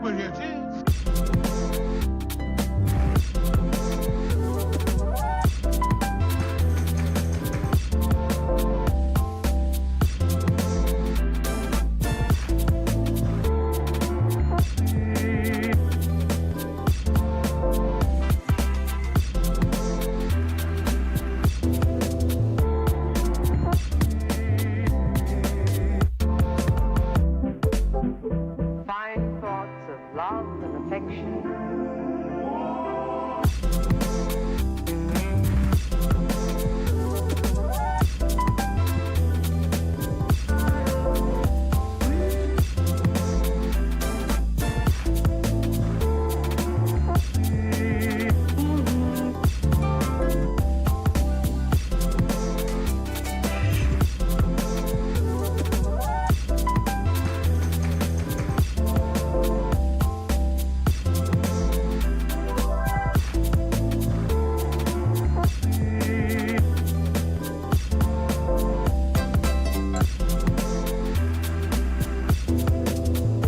But here's it. Fine thoughts of love and affection.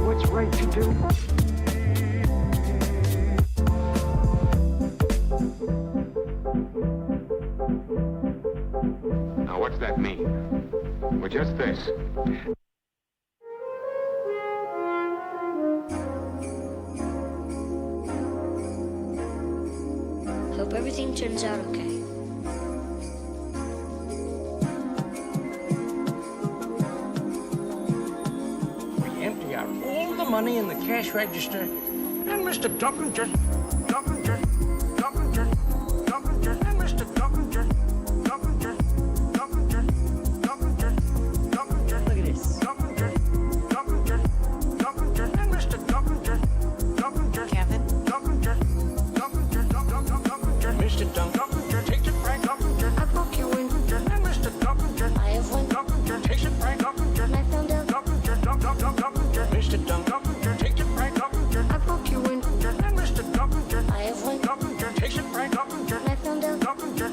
What's right to do? Now, what's that mean? Well, just this. Hope everything turns out okay. We empty out all the money in the cash register, and Mr. Duncan just, and Mr. Duncan just, look at this. And Mr. Kevin. Mr. Duncan takes it right. I broke your wind. And Mr. Duncan I have one. takes it right. And I found out. Mr. Duncan takes it right. I broke your wind. And Mr. Duncan I have one. takes it right. And I found out.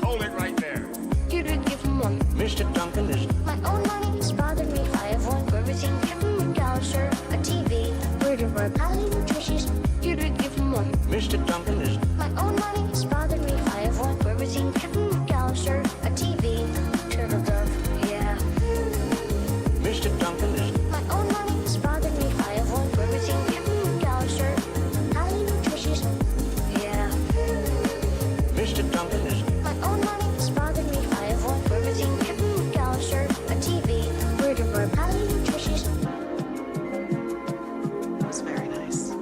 Hold it right there. You did give him one. Mr. Duncan is My own money is bothering me. I have one. For everything, Kevin McAllister, a TV. Word of word, highly nutritious. You did give him one. Mr. Duncan is My own money is bothering me. I have one. For everything, Kevin McAllister, a TV. Turtle dove, yeah. Mr. Duncan is My own money is bothering me. I have one. For everything, Kevin McAllister, highly nutritious, yeah. Mr. Duncan is My own money is bothering me. I have one. For everything, Kevin McAllister, a TV. Word of word, highly nutritious. It was very nice.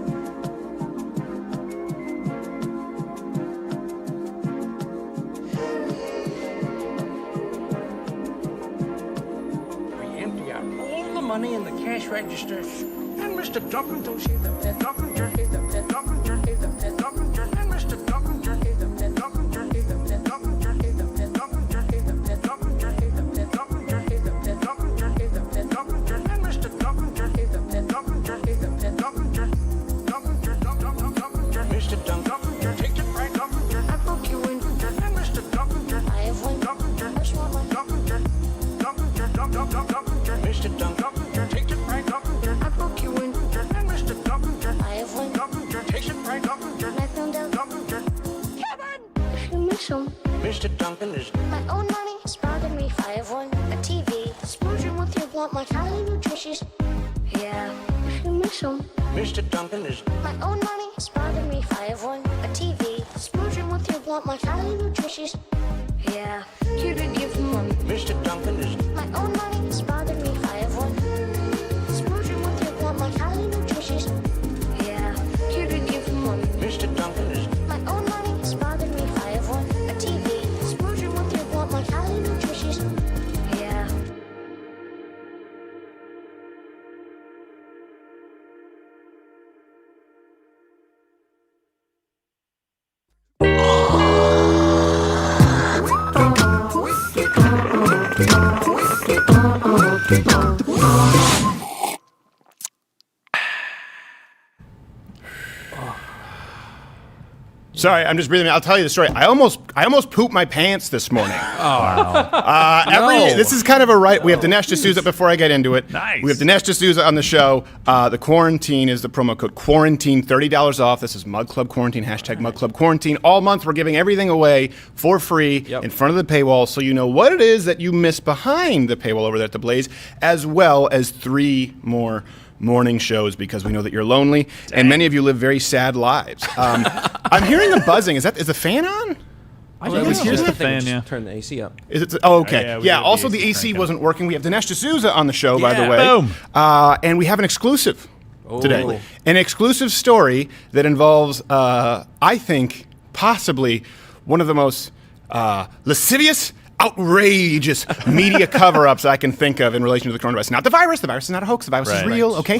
we empty out all the money in the cash register, and Mr. Duncan don't see the pet. Duncan just is the pet. Duncan just is the pet. Duncan just and Mr. Duncan just is the pet. Duncan just is the pet. Duncan just is the pet. Duncan just is the pet. Duncan just is the pet. Duncan just is the pet. Duncan just is the pet. Duncan just and Mr. Duncan just is the pet. Duncan just is the pet. Duncan just Mr. Duncan takes it right. Duncan just I broke your wind. and Mr. Duncan just I have one. First one. Mr. Duncan takes it right. I broke your wind. And Mr. Duncan I have one. takes it right. And I found out. If you miss him, Mr. Duncan is my own money is bothering me. I have one. A TV. Explosion with your blunt, my highly nutritious. Yeah. If you miss him, Mr. Duncan is my own money is bothering me. I have one. A TV. Explosion with your blunt, my highly nutritious. Yeah. You did give him one. Mr. Duncan is My own money is bothering me. I have one. Explosion with your blunt, my highly nutritious. Yeah. You did give him one. Mr. Duncan is My own money is bothering me. I have one. A TV. Explosion with your blunt, my highly nutritious. Yeah. Whiskey, Sorry, I'm just breathing. I'll tell you the story. I almost pooped my pants this morning. This is kind of a right. We have Dinesh D'Souza. Before I get into it, Nice. We have Dinesh D'Souza on the show. The quarantine is the promo code quarantine, $30 off. This is Mug Club Quarantine, #Mug Club Quarantine. All month we're giving everything away for free in front of the paywall, so you know what it is that you miss behind the paywall over there at the Blaze, as well as 3 more morning shows, because we know that you're lonely and many of you live very sad lives. I'm hearing a buzzing. Is the fan on? Here's the fan, yeah. Turn the AC up. Is it? Oh, okay. Yeah, Also, the AC wasn't working. We have Dinesh D'Souza on the show, by the way. Boom. And we have an exclusive today. An exclusive story that involves, I think, possibly one of the most lascivious, outrageous media cover-ups I can think of in relation to the coronavirus. Not the virus. The virus is not a hoax. The virus is real, okay?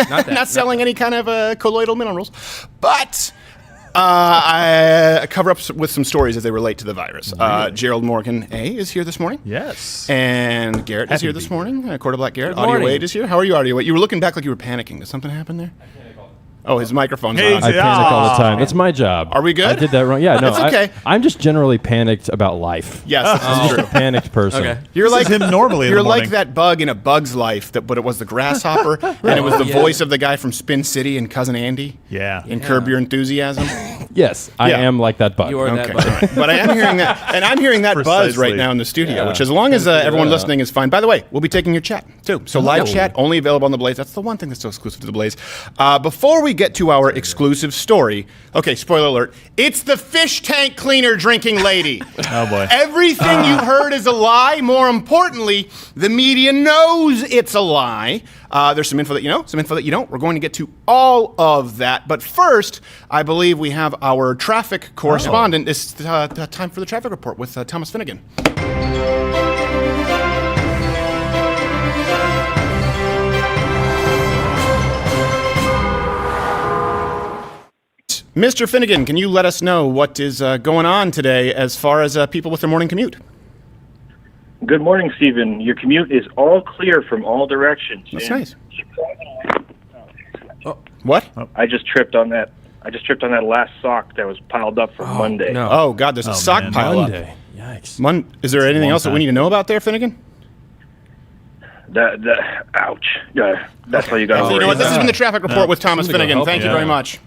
Not selling any kind of colloidal minerals. But I cover up with some stories as they relate to the virus. Gerald Morgan A. is here this morning. Yes. And Garrett is here this morning. Quarter Black Garrett. Audio Wade is here. How are you, Audio Wade? You were looking back like you were panicking. Did something happen there? Oh, his microphone's on. I panic all the time. That's my job. Are we good? I did that wrong. Yeah, no. It's okay. I'm just generally panicked about life. Yes, that's true. A panicked person. Okay. You're like him normally. You're in the like morning. that bug in A Bug's Life, but it was the grasshopper, and it was the voice of the guy from Spin City and Cousin Andy. Yeah. In Curb Your Enthusiasm. Yes, I am like that bug. You are that bug. But I am hearing that, and I'm hearing that buzz Precisely. right now in the studio, which as long as everyone listening is fine. By the way, we'll be taking your chat too. So live chat only available on the Blaze. That's the one thing that's so exclusive to the Blaze. Before we get to our exclusive story, okay, spoiler alert, it's the fish tank cleaner drinking lady. Oh boy. Everything you heard is a lie. More importantly, the media knows it's a lie. There's some info that you know, some info that you don't. We're going to get to all of that. But first, I believe we have our traffic correspondent. It's time for the traffic report with Thomas Finnegan. Mr. Finnegan, can you let us know what is going on today as far as people with their morning commute? Good morning, Stephen. Your commute is all clear from all directions. That's nice. What? I just tripped on that. I just tripped on that last sock that was piled up from Monday. no. Oh, God, there's a sock man. pile up. Monday. Yikes. Is there anything long else that we time. need to know about there, Finnegan? Ouch. Yeah, that's all you got. So you know what? This has been the traffic report with Thomas Somebody Finnegan. go help Thank him. you very much.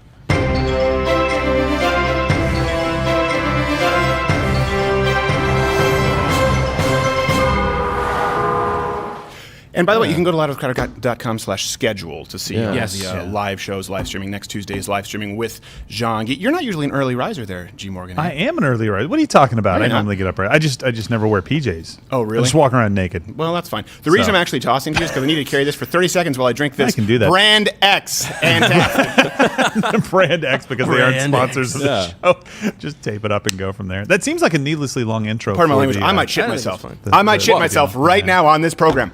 And by the way, you can go to loudwithcrowder.com/schedule to see the live shows, live streaming. Next Tuesday is live streaming with Jean. You're not usually an early riser there, G. Morgan. I am an early riser. What are you talking about? No, I you're not. normally get up early. I just never wear PJs. Oh, really? I just walk around naked. Well, that's fine. The reason I'm actually tossing to you is because I need to carry this for 30 seconds while I drink this I can do that. Brand X antacid. Brand X because they aren't Brand sponsors of the show. Just tape it up and go from there. That seems like a needlessly long intro. Pardon my for language. the, I might shit I think it's myself. fine. I might shit myself right now on this program.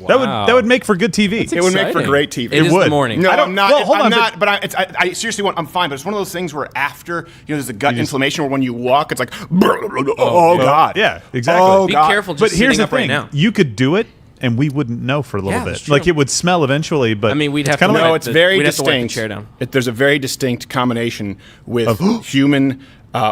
That would make for good TV. It would make for exciting. great TV. It is would. the morning. No, I don't- I'm not. well, hold I'm on, not. But I seriously want. I'm fine. But it's one of those things where after there's a gut inflammation where when you walk, it's like, oh God. Yeah, exactly. Oh Be God. careful just But here's sitting the up right thing: now. you could do it, and we wouldn't know for a little Yeah, bit. that's true. Like it would smell eventually, but I mean, we'd it's have kinda to like- No, wipe it's the- very we'd have to wipe the distinct. chair down. There's a very distinct combination with human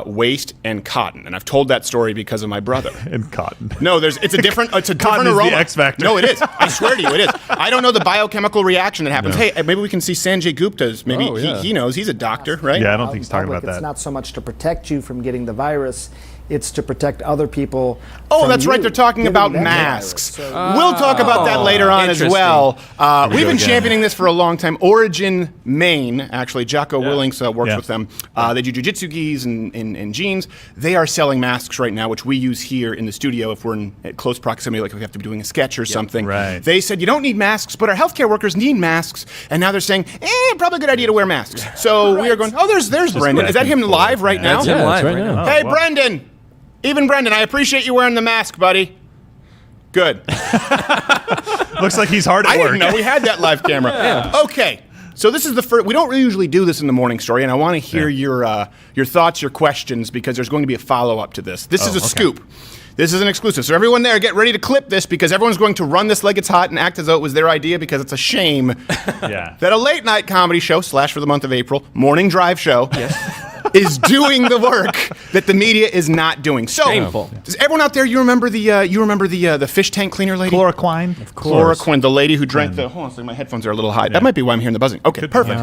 waste and cotton, and I've told that story because of my brother. and cotton. No, it's a different Cotton is the aroma. X factor. No, it is. I swear to you, it is. I don't know the biochemical reaction that happens. Hey, maybe we can see Sanjay Gupta's. Maybe he knows. He's a doctor, right? Yeah, I don't think he's talking about It's that. not so much to protect you from getting the virus, it's to protect other people. Oh, from that's right. you They're talking getting about that masks. virus. So- We'll talk about that later on as interesting. well. We've been again. championing this for a long time. Origin Maine, actually, Jocko Willings works Yeah. with them. They do jiu-jitsu gis and jeans. They are selling masks right now, which we use here in the studio if we're in close proximity, like if we have to be doing a sketch or something. Right. They said you don't need masks, but our healthcare workers need masks, and now they're saying, probably a good idea to wear masks. So we are going, there's Brendan. Is that him live right now? That's him Yeah, live that's right right now. Hey, wow. Brendan. Even Brendan, I appreciate you wearing the mask, buddy. Good. Looks like he's hard at I work. didn't know we had that live camera. Okay. So this is the first. We don't really usually do this in the morning story, and I want to hear your thoughts, your questions, because there's going to be a follow-up to this. This is a scoop. This is an exclusive. So everyone there, get ready to clip this because everyone's going to run this like it's hot and act as though it was their idea because it's a shame Yeah. that a late-night comedy show / for the month of April, morning drive show, is doing the work that the media is not doing. So, Shameful. Does everyone out there, you remember the fish tank cleaner lady? Chloroquine. Of course. Chloroquine, the lady who drank the. Hold on a second, my headphones are a little high. That might be why I'm hearing the buzzing. Okay, perfect.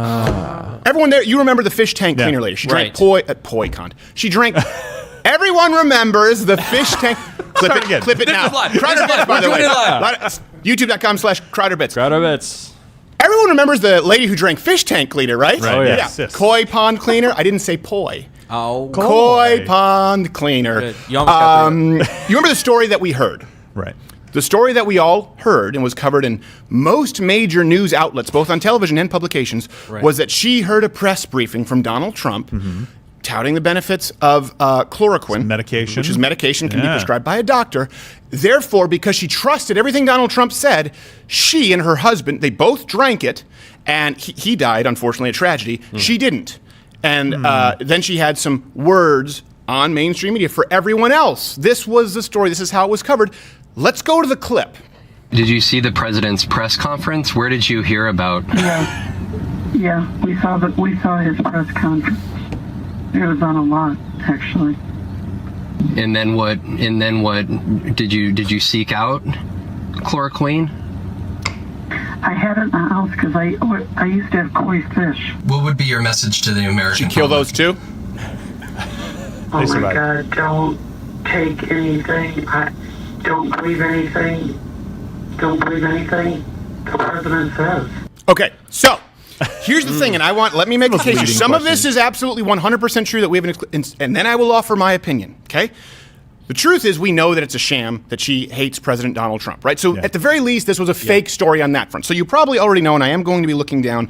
Everyone there, you remember the fish tank cleaner lady? She drank poi con. She drank. Everyone remembers the fish tank. Clip it now. Crowder Bits, by the way. YouTube.com/CrowderBits. Crowder Bits. Everyone remembers the lady who drank fish tank cleaner, right? Right. Oh, yeah. Yes. Koi pond cleaner. I didn't say poi. Oh, Koi pond cleaner. Good. You almost got there. You remember the story that we heard? Right. The story that we all heard and was covered in most major news outlets, both on television and publications, was that she heard a press briefing from Donald Trump touting the benefits of chloroquine, medication. which is medication can be prescribed by a doctor. Therefore, because she trusted everything Donald Trump said, she and her husband, they both drank it, and he died, unfortunately, a tragedy. She didn't. And then she had some words on mainstream media for everyone else. This was the story. This is how it was covered. Let's go to the clip. Did you see the president's press conference? Where did you hear about? Yeah, we saw his press conference. It was on a lot, actually. And then what? Did you seek out chloroquine? I had it in the house because I used to have koi fish. What would be your message to the American? Kill those too? Oh my God! Don't take anything. Don't believe anything. Don't believe anything the president says. Okay, so here's the thing, and let me make a case. Some of this is absolutely 100% true that we have and then I will offer my opinion, okay? The truth is we know that it's a sham that she hates President Donald Trump, right? So at the very least, this was a fake story on that front. So you probably already know, and I am going to be looking down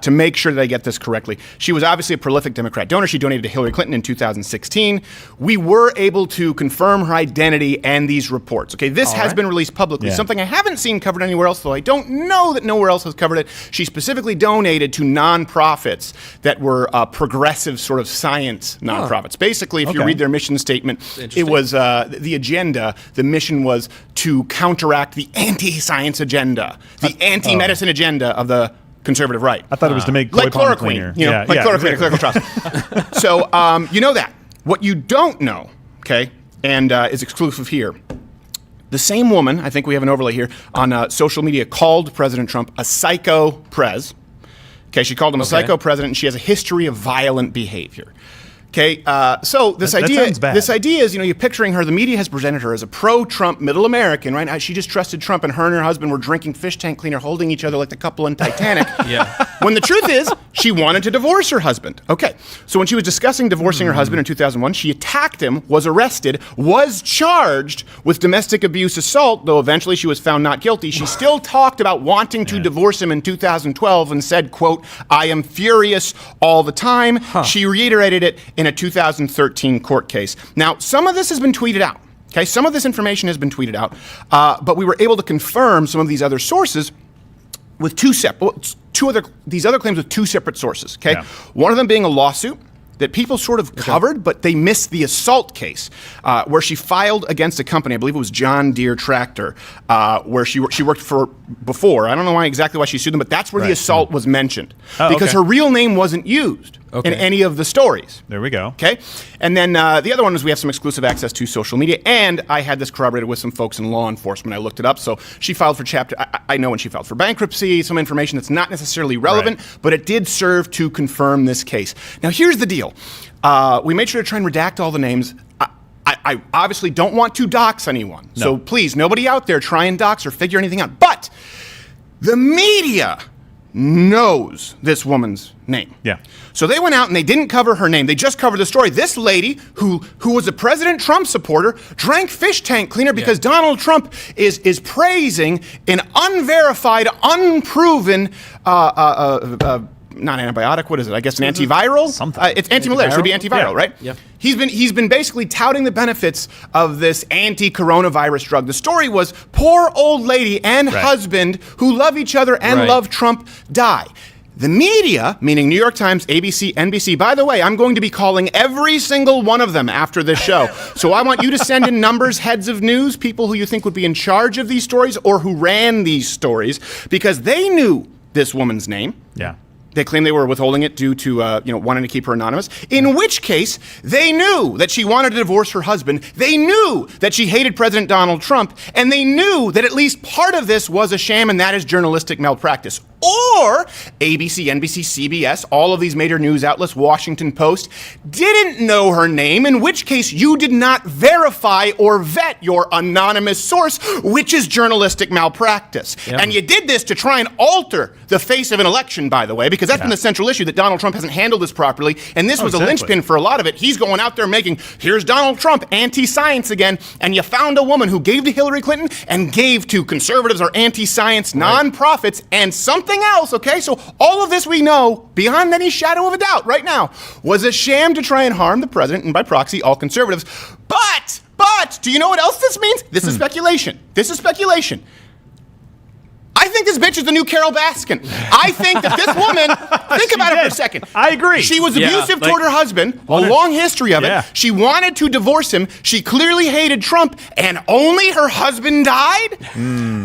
to make sure that I get this correctly. She was obviously a prolific Democrat donor. She donated to Hillary Clinton in 2016. We were able to confirm her identity and these reports. Okay, this has been released publicly. Something I haven't seen covered anywhere else, though I don't know that nowhere else has covered it. She specifically donated to nonprofits that were progressive sort of science nonprofits. Basically, if you read their mission statement, it was the agenda, the mission was to counteract the anti-science agenda, the anti-medicine agenda of the conservative right. I thought it was to make like chloroquine chloroquine, cleaner. Chloroquine, clinical trials. So you know that. What you don't know, okay, and is exclusive here. The same woman, I think we have an overlay here, on social media called President Trump a psycho pres. Okay, she called him a psycho president, and she has a history of violent behavior. Okay, so this idea is, you're picturing her, the media has presented her as a pro-Trump middle American, right? She just trusted Trump, and her and her husband were drinking fish tank cleaner, holding each other like the couple in Titanic. When the truth is, she wanted to divorce her husband. Okay, so when she was discussing divorcing her husband in 2001, she attacked him, was arrested, was charged with domestic abuse assault, though eventually she was found not guilty. She still talked about wanting to divorce him in 2012 and said, quote, "I am furious all the time." She reiterated it in a 2013 court case. Now, some of this has been tweeted out. Okay, some of this information has been tweeted out, but we were able to confirm some of these other sources with these other claims with two separate sources. Okay, one of them being a lawsuit that people sort of covered, but they missed the assault case where she filed against a company. I believe it was John Deere Tractor, where she worked for before. I don't know exactly why she sued them, but that's where the assault was mentioned because her real name wasn't used in any of the stories. There we go. Okay, and then the other one is we have some exclusive access to social media, and I had this corroborated with some folks in law enforcement. I looked it up. So she filed for I know when she filed for bankruptcy, some information that's not necessarily relevant, but it did serve to confirm this case. Now, here's the deal. We made sure to try and redact all the names. I obviously don't want to dox anyone. No. So please, nobody out there try and dox or figure anything out. But the media knows this woman's name. Yeah. So they went out and they didn't cover her name. They just covered the story. This lady, who was a President Trump supporter, drank fish tank cleaner because Donald Trump is praising an unverified, unproven, not antibiotic. What is it? I guess an antiviral. Something. It's anti-malaria. It should be antiviral, right? Yeah. He's been basically touting the benefits of this anti-coronavirus drug. The story was poor old lady and husband who love each other and love Trump die. The media, meaning New York Times, ABC, NBC, by the way, I'm going to be calling every single one of them after this show. So I want you to send in numbers, heads of news, people who you think would be in charge of these stories or who ran these stories, because they knew this woman's name. Yeah. They claim they were withholding it due to, wanting to keep her anonymous. In which case, they knew that she wanted to divorce her husband. They knew that she hated President Donald Trump. And they knew that at least part of this was a sham, and that is journalistic malpractice. Or ABC, NBC, CBS, all of these major news outlets, Washington Post, didn't know her name, in which case you did not verify or vet your anonymous source, which is journalistic malpractice. Yep. And you did this to try and alter the face of an election, by the way, because that's been the central issue, that Donald Trump hasn't handled this properly. And this was a linchpin for a lot of it. He's going out there making, here's Donald Trump, anti-science again. And you found a woman who gave to Hillary Clinton and gave to conservatives or anti-science nonprofits and something else, okay? So all of this we know, beyond any shadow of a doubt right now, was a sham to try and harm the president and by proxy all conservatives. But, do you know what else this means? This is speculation. This is speculation. I think this bitch is the new Carol Baskin. I think that this woman, think about it for a second. I agree. She was abusive toward her husband, a long history of it. She wanted to divorce him. She clearly hated Trump, and only her husband died?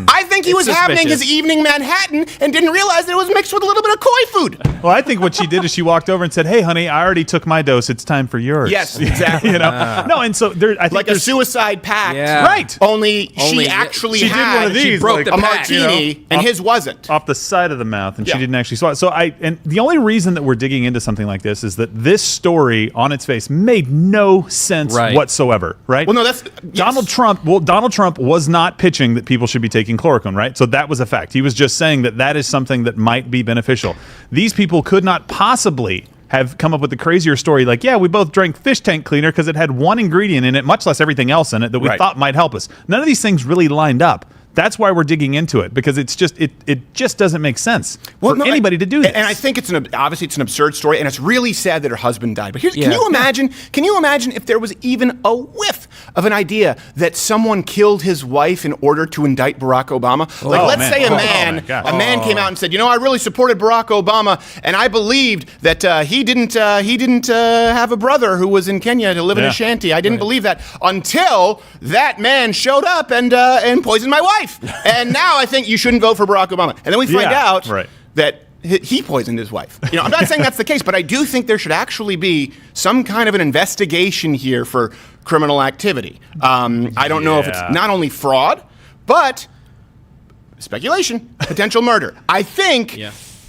I think he was having his evening Manhattan and didn't realize that it was mixed with a little bit of koi food. Well, I think what she did is she walked over and said, "Hey, honey, I already took my dose. It's time for yours." Yes, exactly. No, and so there, I think like a suicide pact. Yeah. Right. Only she actually did had one of these, broke the a pact, martini, and his wasn't. Off the side of the mouth, and she didn't actually swallow it. So and the only reason that we're digging into something like this is that this story on its face made no sense whatsoever, right? Well, no, that's Donald Trump. Well, Donald Trump was not pitching that people should be taking chloroquine, right? So that was a fact. He was just saying that that is something that might be beneficial. These people could not possibly have come up with the crazier story like, yeah, we both drank fish tank cleaner because it had one ingredient in it, much less everything else in it that we thought might help us. None of these things really lined up. That's why we're digging into it, because it's just it just doesn't make sense for anybody to do this. And I think obviously it's an absurd story, and it's really sad that her husband died. But can you imagine? Can you imagine if there was even a whiff of an idea that someone killed his wife in order to indict Barack Obama? Let's say a man came out and said, I really supported Barack Obama, and I believed that he didn't have a brother who was in Kenya to live in a shanty. I didn't believe that until that man showed up and poisoned my wife. And now I think you shouldn't vote for Barack Obama. And then we find out that he poisoned his wife. I'm not saying that's the case, but I do think there should actually be some kind of an investigation here for criminal activity. I don't know if it's not only fraud, but speculation, potential murder. I think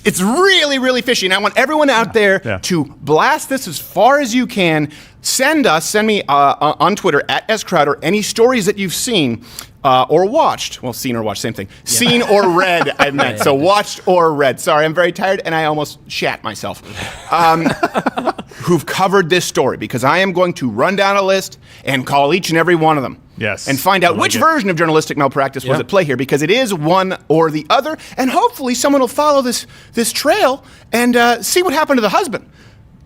it's really, really fishy. And I want everyone out there to blast this as far as you can. Send me on Twitter at SCrowder any stories that you've seen or watched. Well, seen or watched, same thing. Seen or read, I meant. So watched or read. Sorry, I'm very tired and I almost shat myself. Who've covered this story, because I am going to run down a list and call each and every one of them. Yes. And find out which version of journalistic malpractice was at play here, because it is one or the other. And hopefully someone will follow this trail and see what happened to the husband.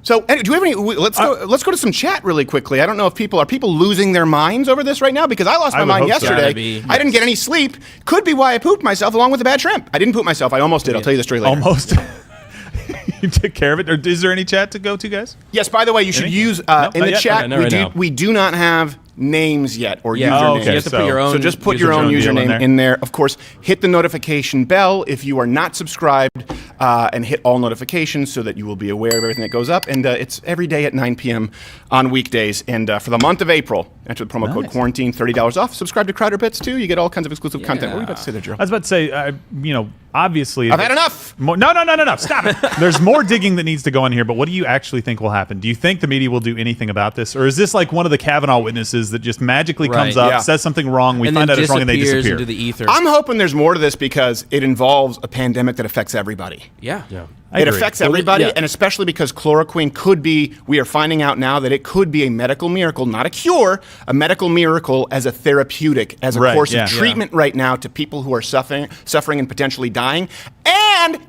So, do we have any? Let's go to some chat really quickly. I don't know if people losing their minds over this right now, because I lost my mind yesterday. I didn't get any sleep. Could be why I pooped myself along with the bad shrimp. I didn't poop myself. I almost did. I'll tell you the story later. Almost. You took care of it. Or is there any chat to go to, guys? Yes. By the way, you should use in the chat. We do not have names yet or usernames. Oh, okay. You have to put your own. So just put your own username in there. Of course, hit the notification bell if you are not subscribed, and hit all notifications so that you will be aware of everything that goes up. And it's every day at 9 p.m. on weekdays. And for the month of April, enter the promo code Quarantine, $30 off. Subscribe to Crowder Bits too. You get all kinds of exclusive content. What were you about to say there, Joe? I was about to say, obviously, I've had enough. No, stop it. There's more digging that needs to go on here. But what do you actually think will happen? Do you think the media will do anything about this, or is this like one of the Kavanaugh witnesses that just magically comes up, says something wrong, we find out it's wrong, and they disappear into the ether? I'm hoping there's more to this because it involves a pandemic that affects everybody. Yeah. It affects everybody, and especially because chloroquine could be, we are finding out now that it could be a medical miracle, not a cure, a medical miracle as a therapeutic, as a course of treatment right now to people who are suffering and potentially dying. And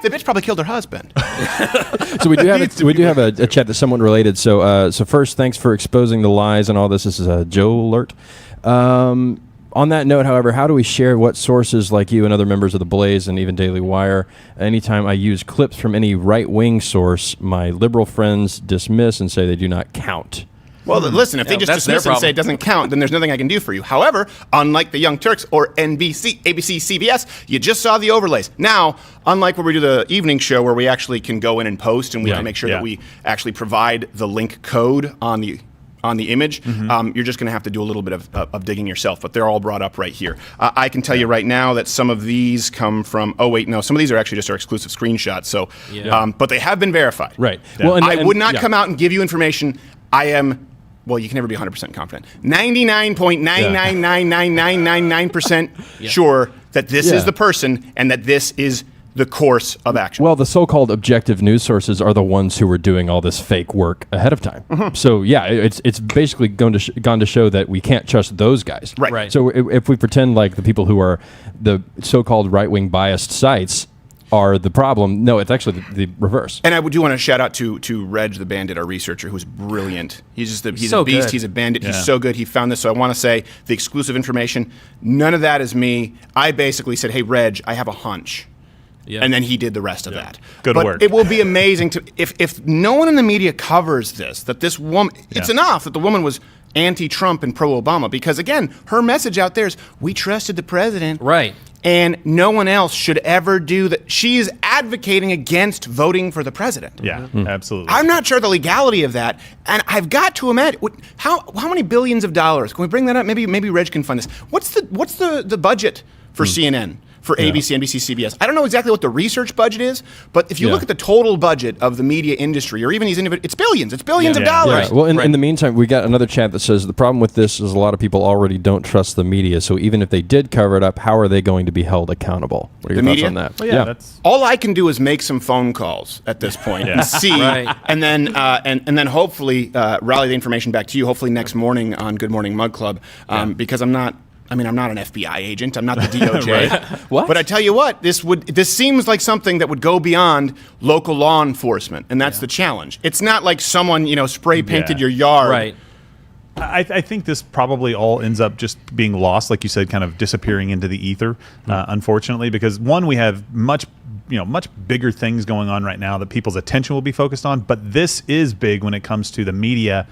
the bitch probably killed her husband. So we do have a chat that's somewhat related. So first, thanks for exposing the lies and all this. This is Joe Alert. On that note, however, how do we share what sources like you and other members of the Blaze and even Daily Wire? Anytime I use clips from any right-wing source, my liberal friends dismiss and say they do not count. Well, listen, if they just that's their dismiss it and say problem. it doesn't count, then there's nothing I can do for you. However, unlike the Young Turks or NBC, ABC, CBS, you just saw the overlays. Now, unlike where we do the evening show where we actually can go in and post and we can make sure that we actually provide the link code on the image, you're just going to have to do a little bit of digging yourself, but they're all brought up right here. I can tell you right now that some of these come from, some of these are actually just our exclusive screenshots, so, but they have been verified. Right. Yeah. Well, I would not come out and give you information. I am, well, you can never be 100% confident. 99.9999999% sure that this is the person and that this is the course of action. Well, the so-called objective news sources are the ones who were doing all this fake work ahead of time. So yeah, it's basically gone to show that we can't trust those guys. Right. So if we pretend like the people who are the so-called right-wing biased sites are the problem, no, it's actually the reverse. And I do want to shout out to Reg the Bandit, our researcher, who's brilliant. He's just he's so a beast. good. He's a bandit. He's so good. He found this. So I want to say the exclusive information. None of that is me. I basically said, "Hey, Reg, I have a hunch." Yeah. And then he did the rest of that. Good but work. It will be amazing to if no one in the media covers this, that this woman, it's enough that the woman was anti-Trump and pro-Obama, because again, her message out there is, we trusted the president. Right. And no one else should ever do that. She is advocating against voting for the president. Yeah, absolutely. I'm not sure the legality of that, and I've got to imagine how many billions of dollars. Can we bring that up? Maybe Reg can fund this. What's the budget for CNN? For ABC, NBC, CBS. I don't know exactly what the research budget is, but if you look at the total budget of the media industry, or even these individuals, it's billions. It's billions of dollars. Right. Well, in the meantime, we got another chat that says the problem with this is a lot of people already don't trust the media. So even if they did cover it up, how are they going to be rally accountable? What are your The thoughts media? on that? Well, that's All I can do is make some phone calls at this point and see, and then hopefully rally the information back to you. Hopefully next morning on Good Morning Mug Club, because I'm not an FBI agent. I'm not the DOJ. What? But I tell you what, this seems like something that would go beyond local law enforcement, and that's the challenge. It's not like someone spray painted your yard. Right. I think this probably all ends up just being lost, like you said, kind of disappearing into the ether, unfortunately, because one, we have much bigger things going on right now that people's attention will be focused on, but this is big when it comes to the media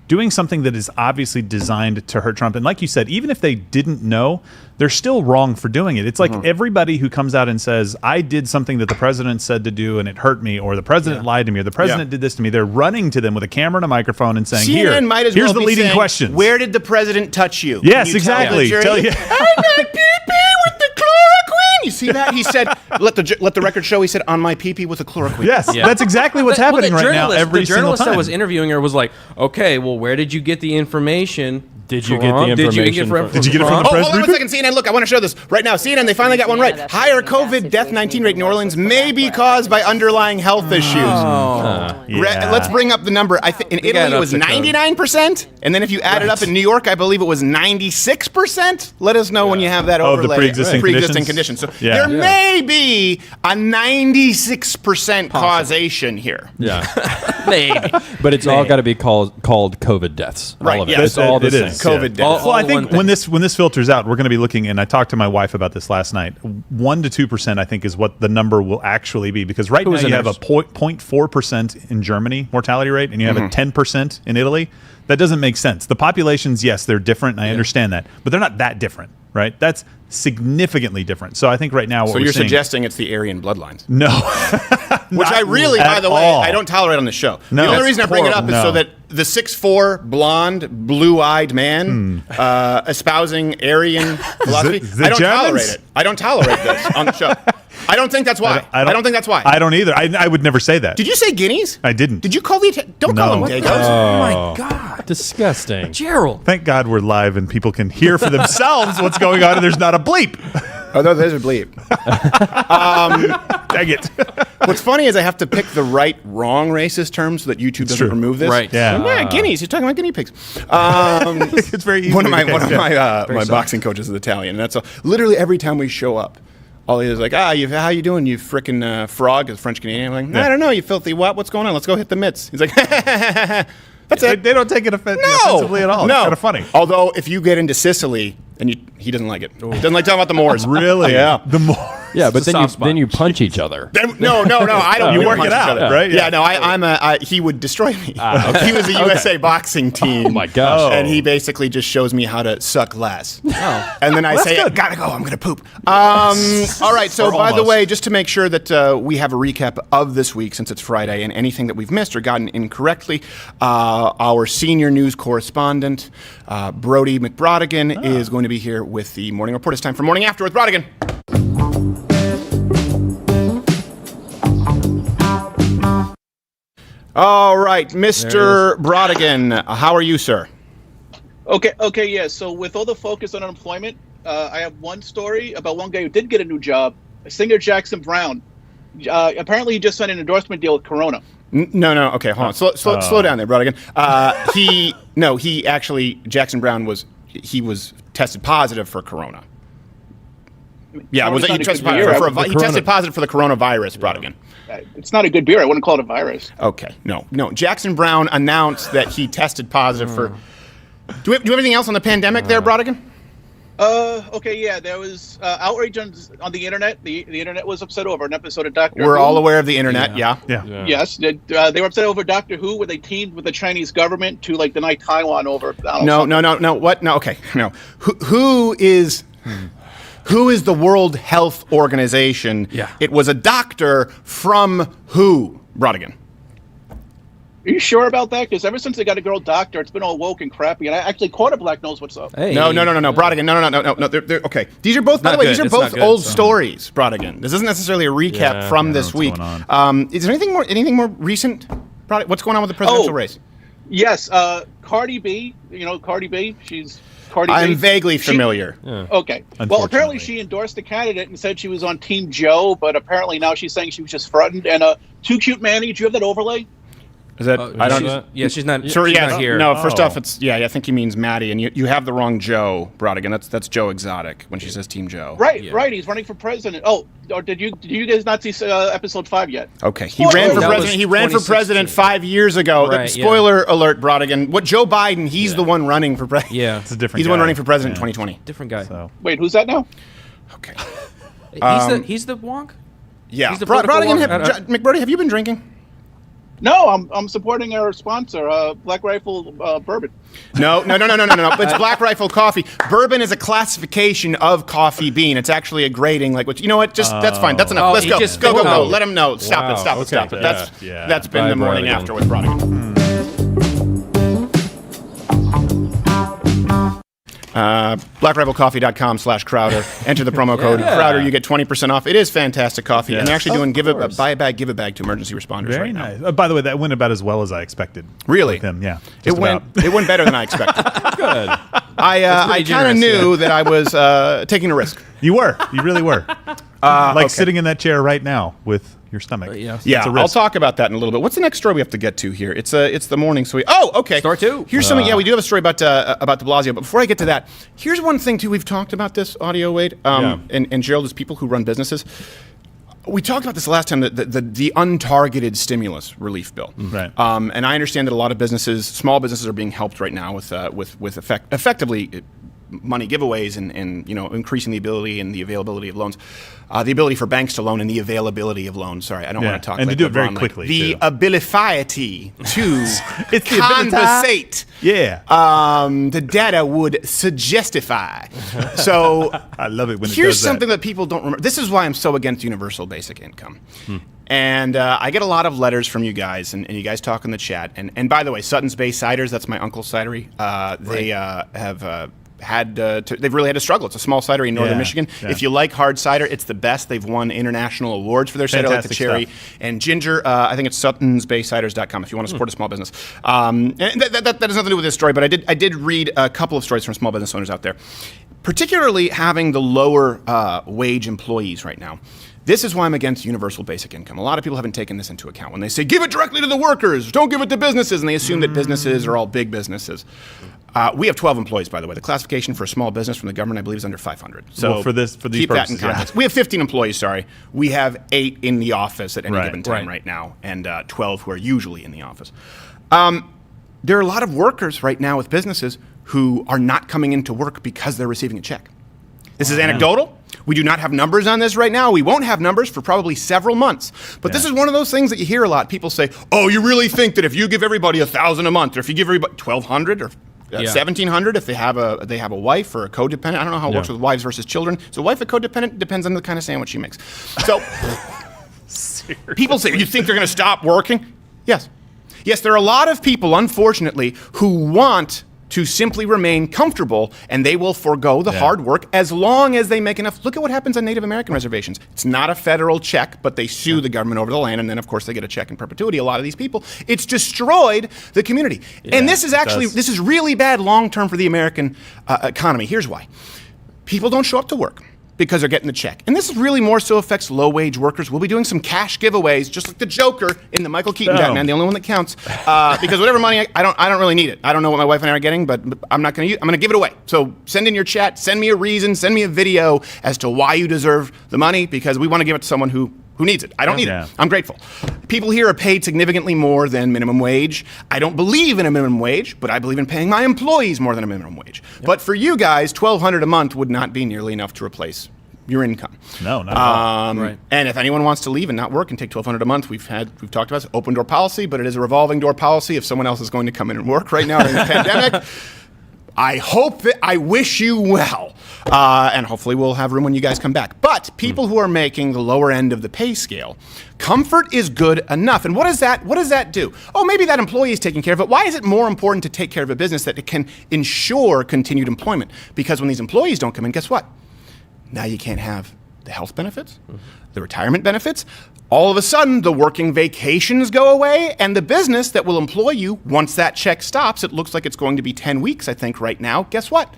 doing something that is obviously designed to hurt Trump. And like you said, even if they didn't know, they're still wrong for doing it. It's like everybody who comes out and says, I did something that the president said to do and it hurt me, or the president lied to me, or the president did this to me. They're running to them with a camera and a microphone and saying, CNN might as here's well the be leading saying, questions. Where did the president touch you? Yes, Can you exactly. Tell the jury? I'm not pee-pee with the chloroquine. You see that? He said, let the record show, he said, on my pee-pee with the chloroquine. Yes, that's exactly what's happening right now every the single journalist time. that was interviewing her was like, okay, well, where did you get the information? Did you get the information? Did you get it from Oh, hold on 1 second, CNN. Look, I want to show this right now. CNN, they finally got one right. Higher COVID death-19 rate in New Orleans may be caused by underlying health issues. Let's bring up the number. I think in Italy it was 99%, and then if you add it up in New York, I believe it was 96%. Let us know when you have that overlay. the pre-existing conditions. So there may be a 96% causation here. Yeah. Maybe. But it's all got to be called COVID deaths. Right, All of it. yes. It's all the It same. is. COVID deaths. Well, I think when this filters out, we're going to be looking, and I talked to my wife about this last night. 1 to 2%, I think, is what the number will actually be, because right now you have a 0.4% in Germany mortality rate, and you have a 10% in Italy. That doesn't make sense. The populations, yes, they're different, and I understand that, but they're not that different, right? That's significantly different. So I think right now, So you're suggesting it's the Aryan bloodlines? No. Which I really, by the way, I don't tolerate on the show. No, the only that's reason I bring it up is so horrible. that the 6'4", blonde, blue-eyed man espousing Aryan philosophy, the I don't Germans? tolerate it. I don't tolerate this on the show. I don't think that's why. I don't think that's why. I don't either. I would never say that. Did you say guineas? I didn't. Did you call the Don't call them Dagos. Oh, my God. Disgusting. Gerald. Thank God we're live and people can hear for themselves what's going on, and there's not a bleep. Oh, no, there's a bleep. Dang it. What's funny is I have to pick the wrong racist terms so that YouTube doesn't remove this. Right. Yeah. Guineas. He's talking about guinea pigs. It's very easy. One of my Yeah. boxing coaches is Italian, and that's all. Literally every time we show up, all he is like, how you doing, you frickin' frog, is French Canadian. I'm like, I don't know, you filthy what? What's going on? Let's go hit the mitts. He's like, that's it. They don't take it offensively at all. No. It's kind of funny. Although if you get into Sicily, and he doesn't like it. He doesn't like talking about the Moors. Really? Yeah. The more. Yeah, but It's a then you soft then you spot. punch each other. No, I don't. You We work punch it each out, other. right? Yeah, no, he would destroy me. He was a USA boxing team. Oh my gosh. And he basically just shows me how to suck less. And then I Well, say, that's good. gotta go, I'm gonna poop. All right, so Or by the almost. way, just to make sure that we have a recap of this week since it's Friday and anything that we've missed or gotten incorrectly, our senior news correspondent, Brody McBrodigan, is going to be here with the Morning Report. It's time for Morning After with Brodigan. All right, Mr. Brodigan, how are you, sir? Okay, yeah. So with all the focus on unemployment, I have one story about one guy who did get a new job, singer Jackson Brown. Apparently, he just signed an endorsement deal with Corona. No. Okay, hold on. Slow down there, Brodigan. He actually, Jackson Brown was tested positive for Corona. Yeah, Corona's he not a tested good positive beer. he tested positive for the coronavirus, Brodigan. It's not a good beer. I wouldn't call it a virus. Okay, no. Jackson Brown announced that he tested positive for. Do we have anything else on the pandemic there, Brodigan? Okay, yeah. There was outrage on the internet. The internet was upset over an episode of Doctor Who. We're all aware of the internet. Yeah. Yes, they were upset over Doctor Who, where they teamed with the Chinese government to deny Taiwan over. No. What? No. Okay. No. Who is the World Health Organization? Yeah. It was a doctor from who, Brodigan? Are you sure about that? Because ever since they got a girl doctor, it's been all woke and crappy. And actually, Quarterblack knows what's up. Hey. No, Brodigan. No. They're okay. These are both, by the way, these are both old stories, Brodigan. This isn't necessarily a recap from this week. Is there anything more recent? What's going on with the presidential race? Yes, Cardi B. You know Cardi B. She's Cardi B. I'm vaguely familiar. Okay. Well, apparently she endorsed the candidate and said she was on Team Joe, but apparently now she's saying she was just fronted. And Too Cute Manny, do you have that overlay? Is that I don't? Yeah, she's not. Sure. She's Yeah. not here. No. First off, it's I think he means Maddie, and you have the wrong Joe, Brodigan. That's Joe Exotic when she says Team Joe. Right. He's running for president. Oh, or did you guys not see episode 5 yet? Okay. He ran for president. He ran for president 5 years ago. Right, Spoiler alert, Brodigan. What Joe Biden? He's the one running for president. Yeah, it's a different. He's the one running for president in 2020. Different guy. So. Wait, who's that now? Okay. He's the wonk. Yeah. He's the political Brodigan, wonk? McBrody, have you been drinking? No, I'm supporting our sponsor, Black Rifle Bourbon. No. It's Black Rifle Coffee. Bourbon is a classification of coffee bean. It's actually a grading. You know what? Just that's fine. That's enough. Let's go. Go. Let him know. Stop it. That's been the morning after with Brodigan. BlackRifleCoffee.com/Crowder. Enter the promo code Crowder. You get 20% off. It is fantastic coffee, and they're actually doing buy a bag, give a bag to emergency responders Very right nice. now. By the way, that went about as well as I expected. Really? With him, yeah. It went better than I expected. Good. I kind of knew that I was taking a risk. You were. You really were. Sitting in that chair right now with your stomach. Yes. Yeah, I'll talk about that in a little bit. What's the next story we have to get to here? It's the morning suite. Oh, okay. Story 2. Here's something. Yeah, we do have a story about the Blasio. But before I get to that, here's one thing too. We've talked about this audio, Wade, and Gerald, as people who run businesses. We talked about this last time, the untargeted stimulus relief bill. Right. And I understand that a lot of businesses, small businesses, are being helped right now with effectively money giveaways and increasing the ability and the availability of loans, the ability for banks to loan and the availability of loans. Sorry, I don't want to talk. And to do it very quickly. The ability to it's the conversate. Yeah. The data would suggestify. So I love it when here's something that people don't remember. This is why I'm so against universal basic income. And I get a lot of letters from you guys, and you guys talk in the chat. And by the way, Sutton's Bay Ciders, that's my uncle's cidery. They have they've really had to struggle. It's a small cidery in northern Michigan. Yeah. If you like hard cider, it's the best. They've won international awards for their cider, like the cherry and ginger. I think it's suttonsbayciders.com if you want to support a small business. And that has nothing to do with this story, but I did read a couple of stories from small business owners out there, particularly having the lower wage employees right now. This is why I'm against universal basic income. A lot of people haven't taken this into account when they say, give it directly to the workers, don't give it to businesses, and they assume that businesses are all big businesses. We have 12 employees, by the way. The classification for a small business from the government, I believe, is under 500. So for these keep that in purposes, context. We have 15 employees, sorry. We have 8 in the office at any given time right now, and 12 who are usually in the office. There are a lot of workers right now with businesses who are not coming into work because they're receiving a check. This is anecdotal. We do not have numbers on this right now. We won't have numbers for probably several months. But this is one of those things that you hear a lot. People say, oh, you really think that if you give everybody $1,000 a month, or if you give everybody $1,200 or $1,700 if they have a wife or a codependent. I don't know how it works with wives versus children. So wife a codependent depends on the kind of sandwich she makes. So people say, you think they're going to stop working? Yes. Yes, there are a lot of people, unfortunately, who want to simply remain comfortable, and they will forego the hard work as long as they make enough. Look at what happens on Native American reservations. It's not a federal check, but they sue the government over the land, and then, of course, they get a check in perpetuity. A lot of these people, it's destroyed the community. And this is really bad long-term for the American economy. Here's why. People don't show up to work because they're getting the check. And this really more so affects low-wage workers. We'll be doing some cash giveaways, just like the Joker in the Michael Keaton Batman, the only one that counts. Because whatever money, I don't really need it. I don't know what my wife and I are getting, but I'm not going to. I'm going to give it away. So send in your chat, send me a reason, send me a video as to why you deserve the money, because we want to give it to someone who needs it. I don't need it. I'm grateful. People here are paid significantly more than minimum wage. I don't believe in a minimum wage, but I believe in paying my employees more than a minimum wage. But for you guys, $1,200 a month would not be nearly enough to replace your income. No, not at all. Right. And if anyone wants to leave and not work and take $1,200 a month, we've talked about this, open door policy, but it is a revolving door policy. If someone else is going to come in and work right now during the pandemic, I wish you well. And hopefully we'll have room when you guys come back. But people who are making the lower end of the pay scale, comfort is good enough. And what does that do? Oh, maybe that employee is taking care of it. Why is it more important to take care of a business that it can ensure continued employment? Because when these employees don't come in, guess what? Now you can't have the health benefits, the retirement benefits. All of a sudden, the working vacations go away, and the business that will employ you, once that check stops, it looks like it's going to be 10 weeks, I think, right now. Guess what?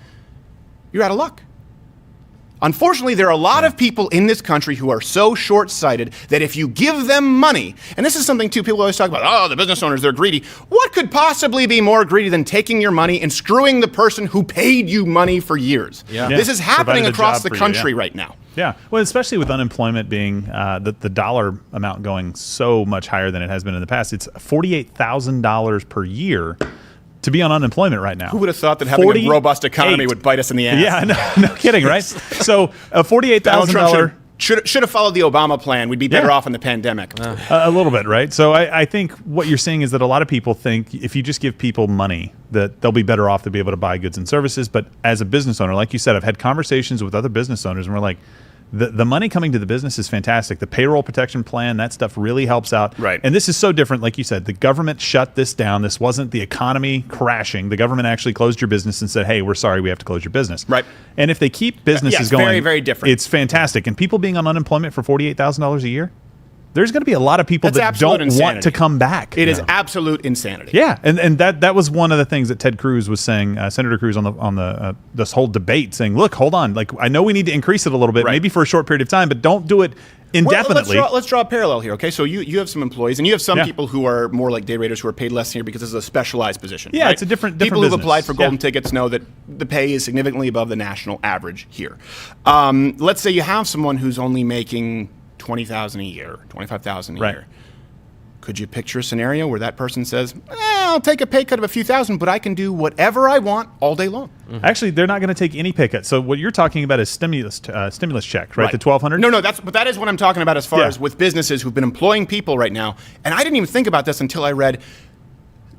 You're out of luck. Unfortunately, there are a lot of people in this country who are so short-sighted that if you give them money, and this is something, too, people always talk about, oh, the business owners, they're greedy. What could possibly be more greedy than taking your money and screwing the person who paid you money for years? This is happening across the country right now. Yeah, well, especially with unemployment being the dollar amount going so much higher than it has been in the past. It's $48,000 per year to be on unemployment right now. Who would have thought that having a robust economy would bite us in the ass? Yeah, no kidding, right? So a $48,000 should have followed the Obama plan. We'd be better off in the pandemic. A little bit, right? So I think what you're saying is that a lot of people think if you just give people money, that they'll be better off to be able to buy goods and services. But as a business owner, like you said, I've had conversations with other business owners, and we're like, the money coming to the business is fantastic. The payroll protection plan, that stuff really helps out. Right. And this is so different. Like you said, the government shut this down. This wasn't the economy crashing. The government actually closed your business and said, hey, we're sorry, we have to close your business. Right. And if they keep businesses going, very, very different. It's fantastic. And people being on unemployment for $48,000 a year, there's going to be a lot of people that don't want to come back. It is absolute insanity. Yeah, and that was one of the things that Ted Cruz was saying, Senator Cruz on the this whole debate, saying, look, hold on, like I know we need to increase it a little bit, maybe for a short period of time, but don't do it indefinitely. Well, let's draw a parallel here, okay? So you have some employees, and you have some people who are more like day raters who are paid less here because this is a specialized position. Yeah, right? it's a different people business. who've applied for golden tickets know that the pay is significantly above the national average here. Let's say you have someone who's only making $20,000 a year, $25,000 a year. Could you picture a scenario where that person says, I'll take a pay cut of a few thousand, but I can do whatever I want all day long? Actually, they're not going to take any pay cut. So what you're talking about is stimulus check, right? The $1,200? No, that is what I'm talking about as far as with businesses who've been employing people right now. And I didn't even think about this until I read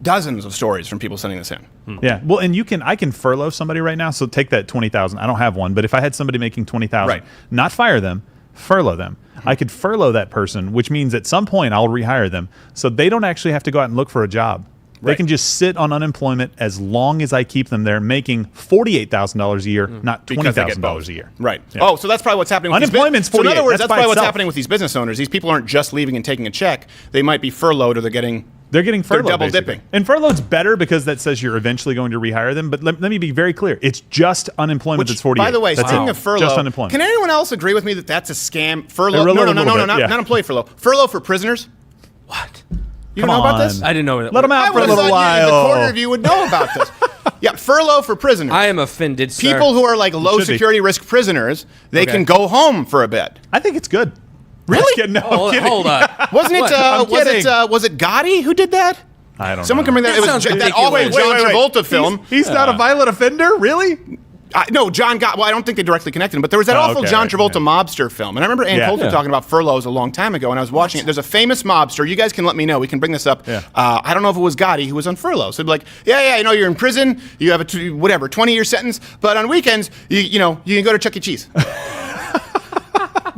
dozens of stories from people sending this in. Yeah, well, and I can furlough somebody right now. So take that $20,000. I don't have one, but if I had somebody making $20,000, not fire them, furlough them. I could furlough that person, which means at some point I'll rehire them. So they don't actually have to go out and look for a job. They can just sit on unemployment as long as I keep them there, making $48,000 a year, not $20,000 a year. Right. Yeah. Oh, so that's probably what's happening with unemployment's these So in other words, that's probably what's itself. happening with these business owners. These people aren't just leaving and taking a check. They might be furloughed, or they're getting furloughed. They're double basically. dipping. And furlough's better because that says you're eventually going to rehire them. But let me be very clear. It's just unemployment that's 48. By the way, speaking of furlough, just unemployment. Can anyone else agree with me that that's a scam? Furlough? No, not employee furlough. Furlough for prisoners? What? You don't know about this? I didn't know that. Let them out for a little while. The corner of you would know about this. Yeah, furlough for prisoners. I am offended, sir. People who are like low security risk prisoners, they can go home for a bit. I think it's good. Really? No, I'm kidding. Hold on. Wasn't it? Was it Gotti who did that? I don't know. Someone can bring that. It was that awful John Travolta film. He's not a violent offender, really? No, John got. Well, I don't think they directly connected him, but there was that awful John Travolta mobster film, and I remember Ann Coulter talking about furloughs a long time ago, and I was watching it. There's a famous mobster. You guys can let me know. We can bring this up. I don't know if it was Gotti who was on furlough. So it'd be like, you're in prison. You have a 20-year sentence, but on weekends, you can go to Chuck E. Cheese.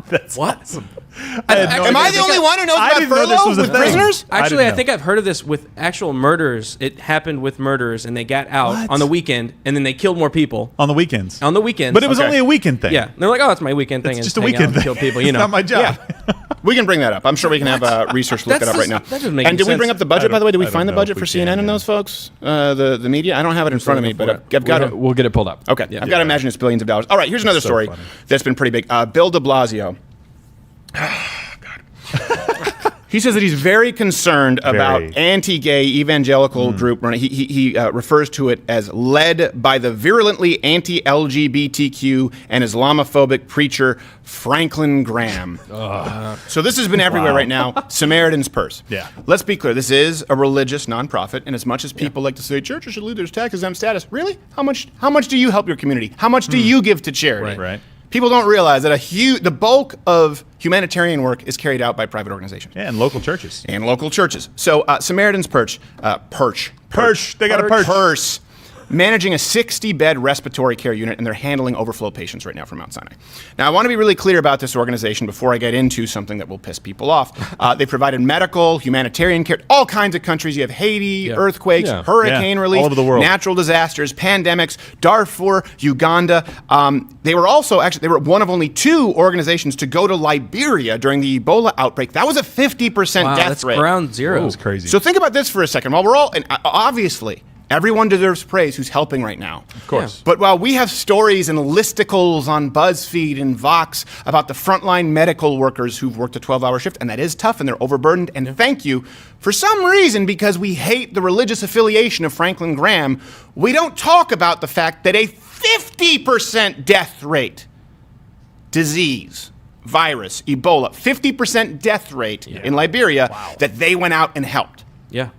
That's awesome. Am I the only one who knows about furlough with prisoners? Actually, I think I've heard of this with actual murderers. It happened with murderers, and they got out on the weekend, and then they killed more people on the weekends. On the weekends, but it was only a weekend thing. Yeah, they're like, "Oh, it's my weekend thing." It's just a weekend thing. Kill people, It's not my job. Yeah. We can bring that up. I'm sure we can have research look it up right now. That doesn't make and did we sense. bring up the budget, by the way? Did we find the budget for CNN and those folks? The media? I don't have it in front of me, but I've got it. We'll get it pulled up. Okay. I've got to imagine it's billions of dollars. All right, here's another story that's been pretty big. Bill de Blasio. He says that he's very concerned about anti-gay evangelical group. He refers to it as led by the virulently anti-LGBTQ and Islamophobic preacher Franklin Graham. So this has been everywhere right now. Samaritan's Purse. Yeah. Let's be clear. This is a religious nonprofit, and as much as people like to say churches should lose their tax-exempt status, really? How much do you help your community? How much do you give to charity? Right. People don't realize that the bulk of humanitarian work is carried out by private organizations. Yeah, and local churches. So Samaritan's Purse. They got a purse. Managing a 60-bed respiratory care unit, and they're handling overflow patients right now from Mount Sinai. Now, I want to be really clear about this organization before I get into something that will piss people off. They provided medical, humanitarian care, all kinds of countries. You have Haiti, earthquakes, hurricane relief, all over the world. natural disasters, pandemics, Darfur, Uganda. They were one of only 2 organizations to go to Liberia during the Ebola outbreak. That was a 50% death rate. That's ground zero. That was crazy. So think about this for a second. While we're all, and obviously, everyone deserves praise who's helping right now. Of course. But while we have stories and listicles on BuzzFeed and Vox about the frontline medical workers who've worked a 12-hour shift, and that is tough and they're overburdened, and thank you, for some reason, because we hate the religious affiliation of Franklin Graham, we don't talk about the fact that a 50% death rate, disease, virus, Ebola, 50% death rate in Liberia, that they went out and helped. Yeah.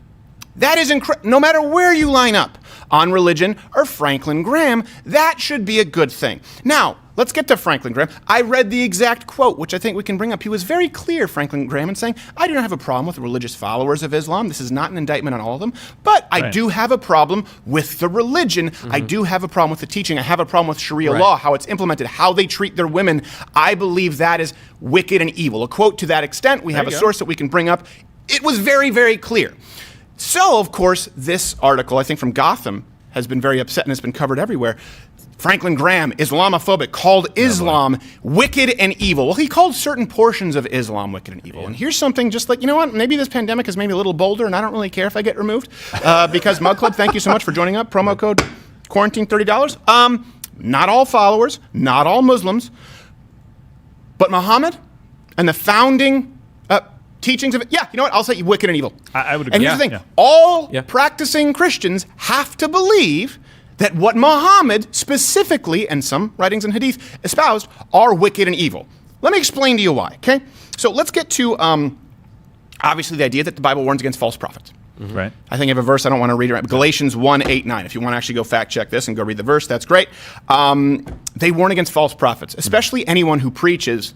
That is incredible. No matter where you line up on religion or Franklin Graham, that should be a good thing. Now, let's get to Franklin Graham. I read the exact quote, which I think we can bring up. He was very clear, Franklin Graham, in saying, I do not have a problem with the religious followers of Islam. This is not an indictment on all of them. But I do have a problem with the religion. I do have a problem with the teaching. I have a problem with Sharia law, how it's implemented, how they treat their women. I believe that is wicked and evil. A quote to that extent. We have a source that we can bring up. It was very, very clear. So, of course, this article, I think from Gotham, has been very upset and has been covered everywhere. Franklin Graham, Islamophobic, called Islam wicked and evil. Well, he called certain portions of Islam wicked and evil. And here's something just like, you know what, maybe this pandemic has made me a little bolder and I don't really care if I get removed. Because Mug Club, thank you so much for joining up. Promo code quarantine $30. Not all followers, not all Muslims, but Muhammad and the founding teachings of it. Yeah, you know what? I'll say wicked and evil. I would agree. And here's the thing. All practicing Christians have to believe that what Muhammad specifically, and some writings in Hadith, espoused are wicked and evil. Let me explain to you why, okay? So let's get to, obviously, the idea that the Bible warns against false prophets. Right. I think I have a verse. I don't want to read it. Galatians 1:8-9. If you want to actually go fact check this and go read the verse, that's great. They warn against false prophets, especially anyone who preaches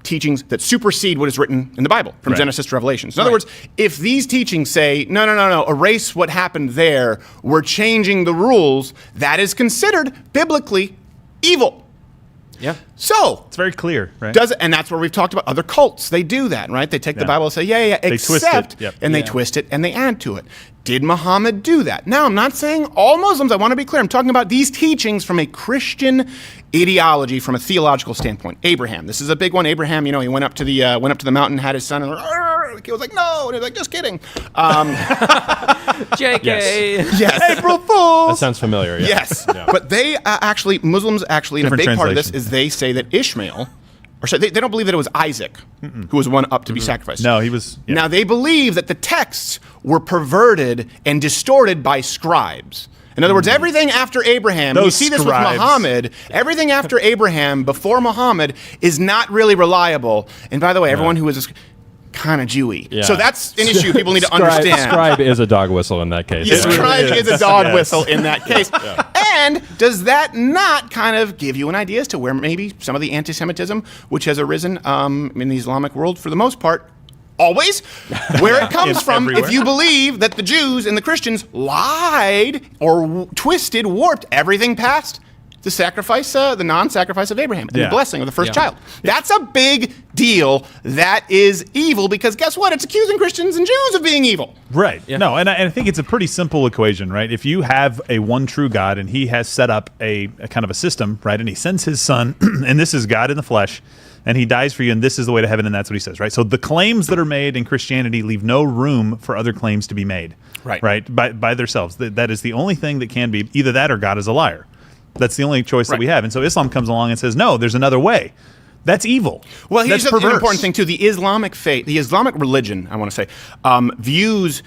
teachings that supersede what is written in the Bible, from Genesis to Revelation. So in other words, if these teachings say, no, erase what happened there, we're changing the rules, that is considered biblically evil. Yeah. So it's very clear, right? And that's where we've talked about other cults. They do that, right? They take the Bible and say, except, and they twist it and they add to it. Did Muhammad do that? Now, I'm not saying all Muslims. I want to be clear. I'm talking about these teachings from a Christian ideology, from a theological standpoint. Abraham, this is a big one. Abraham, he went up to the mountain, had his son, and he was like, no, and he was like, just kidding. JK. Yes. April Fools. That sounds familiar. Yeah. Yes. But they Muslims actually, and a big part of this is they say that Ishmael, they don't believe that it was Isaac who was one up to be sacrificed. No, he was. Yeah. Now, they believe that the texts were perverted and distorted by scribes. In other words, everything after Abraham, you see this with Muhammad, everything after Abraham, before Muhammad, is not really reliable. And by the way, everyone who is kind of Jewy. Yeah. So that's an issue people need to understand. Scribe is a dog whistle in that case. Yes, scribe is a dog whistle in that case. And does that not kind of give you an idea as to where maybe some of the anti-Semitism, which has arisen in the Islamic world for the most part, always, where it comes from everywhere. if you believe that the Jews and the Christians lied or twisted, warped everything past the sacrifice, the non-sacrifice of Abraham and the blessing of the first child. That's a big deal. That is evil because guess what? It's accusing Christians and Jews of being evil. Right. Yeah. No, and I think it's a pretty simple equation, right? If you have a one true God and he has set up a kind of a system, right, and he sends his son, and this is God in the flesh, and he dies for you, and this is the way to heaven, and that's what he says, right? So the claims that are made in Christianity leave no room for other claims to be made, right? By themselves. That is the only thing that can be, either that or God is a liar. That's the only choice that we have. And so Islam comes along and says, no, there's another way. That's evil. Well, here's That's an perverse. important thing, too. The Islamic faith, the Islamic religion, I want to say, views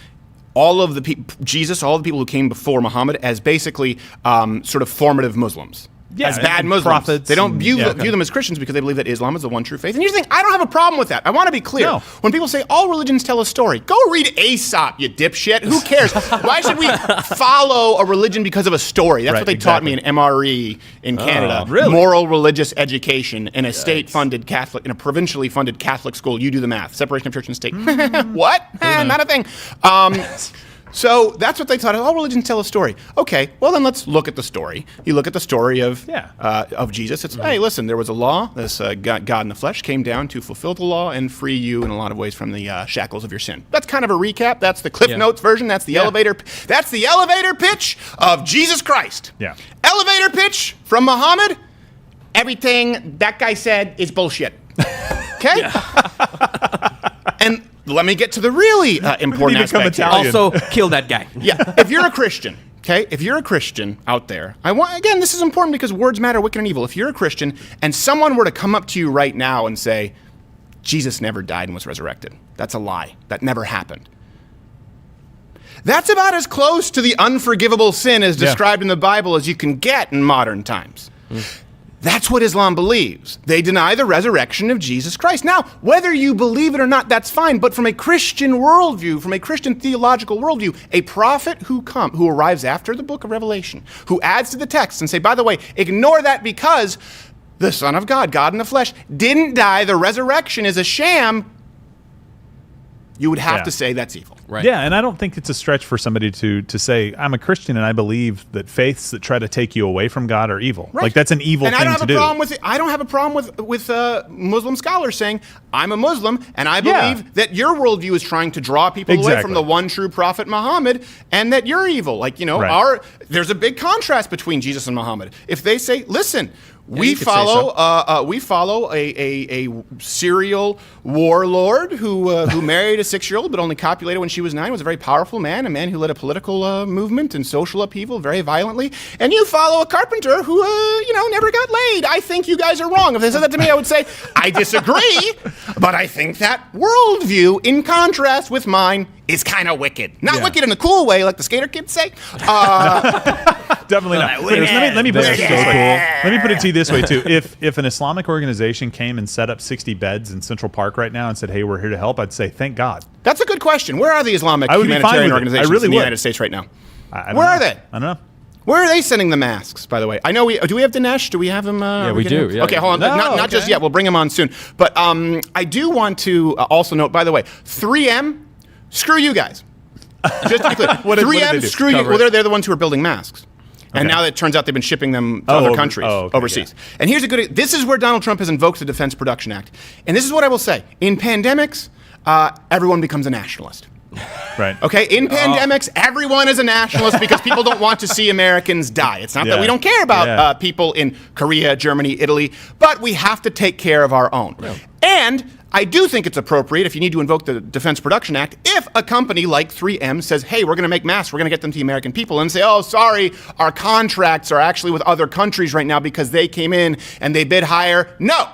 all of the Jesus, all the people who came before Muhammad as basically sort of formative Muslims. As bad Muslims. Prophets they don't view them as Christians because they believe that Islam is the one true faith. And here's the thing, I don't have a problem with that. I want to be clear. No. When people say all religions tell a story, go read Aesop, you dipshit. Who cares? Why should we follow a religion because of a story? That's what they taught me in MRE in Canada. Really? Moral religious education in a state-funded Catholic, in a provincially funded Catholic school. You do the math. Separation of church and state. What? Not a thing. So that's what they taught. All religions tell a story. Okay, well then let's look at the story. You look at the story of Jesus. It's hey, listen, there was a law. This God in the flesh came down to fulfill the law and free you in a lot of ways from the shackles of your sin. That's kind of a recap. That's the Cliff Notes version. That's the elevator. That's the elevator pitch of Jesus Christ. Yeah. Elevator pitch from Muhammad. Everything that guy said is bullshit. Okay. And let me get to the really important aspect here. Also, kill that guy. Yeah, if you're a Christian, okay, if you're a Christian out there, again, this is important because words matter, wicked and evil. If you're a Christian and someone were to come up to you right now and say, Jesus never died and was resurrected, that's a lie. That never happened. That's about as close to the unforgivable sin as described in the Bible as you can get in modern times. That's what Islam believes. They deny the resurrection of Jesus Christ. Now, whether you believe it or not, that's fine. But from a Christian worldview, from a Christian theological worldview, a prophet who arrives after the book of Revelation, who adds to the text and say, by the way, ignore that because the Son of God, God in the flesh, didn't die. The resurrection is a sham. You would have to say that's evil. Right. Yeah, and I don't think it's a stretch for somebody to say, I'm a Christian and I believe that faiths that try to take you away from God are evil. Right. Like, that's an evil and thing to do. I don't have a problem with Muslim scholars saying, I'm a Muslim and I believe that your worldview is trying to draw people away from the one true prophet Muhammad and that you're evil. Like, there's a big contrast between Jesus and Muhammad. If they say, listen, we follow a serial warlord who married a 6-year-old but only copulated when she was 9, was a very powerful man, a man who led a political movement and social upheaval very violently, and you follow a carpenter who never got laid. I think you guys are wrong. If they said that to me, I would say, I disagree, but I think that worldview, in contrast with mine, is kind of wicked. Not wicked in a cool way, like the skater kids say. Definitely not. Let me put it this way. Let me put it to you this way too. If an Islamic organization came and set up 60 beds in Central Park right now and said, "Hey, we're here to help," I'd say, "Thank God." That's a good question. Where are the Islamic humanitarian organizations in the United States right now? Where are they? I don't know. Where are they sending the masks, by the way? I know do we have Dinesh? Do we have him? Yeah, we do. Yeah. Okay, hold on. Not just yet. We'll bring him on soon. But I do want to also note, by the way, 3M, screw you guys. Just to be clear. 3M, screw you. Well, they're the ones who are building masks. And now it turns out they've been shipping them to other countries overseas. Yeah. And here's this is where Donald Trump has invoked the Defense Production Act. And this is what I will say. In pandemics, everyone becomes a nationalist. Right. Okay, in pandemics, everyone is a nationalist because people don't want to see Americans die. It's not that we don't care about people in Korea, Germany, Italy, but we have to take care of our own. Yeah. And I do think it's appropriate, if you need to invoke the Defense Production Act, if a company like 3M says, hey, we're going to make masks, we're going to get them to the American people, and say, oh, sorry, our contracts are actually with other countries right now because they came in and they bid higher. No.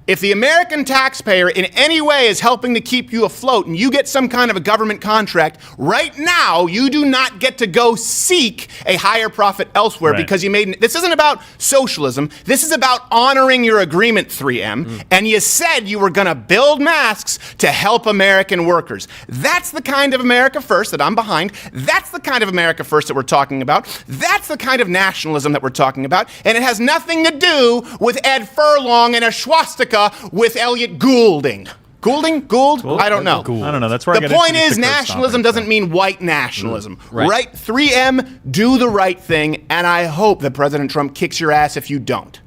If the American taxpayer in any way is helping to keep you afloat and you get some kind of a government contract, right now you do not get to go seek a higher profit elsewhere because you made. This isn't about socialism. This is about honoring your agreement, 3M. And you said you were going to build masks to help American workers. That's the kind of America First that I'm behind. That's the kind of America First that we're talking about. That's the kind of nationalism that we're talking about. And it has nothing to do with Ed Furlong and a swastika with Elliot Goulding. Gould? I don't know. I don't know. That's where the point is, nationalism doesn't mean white nationalism. Right? 3M, do the right thing, and I hope that President Trump kicks your ass if you don't.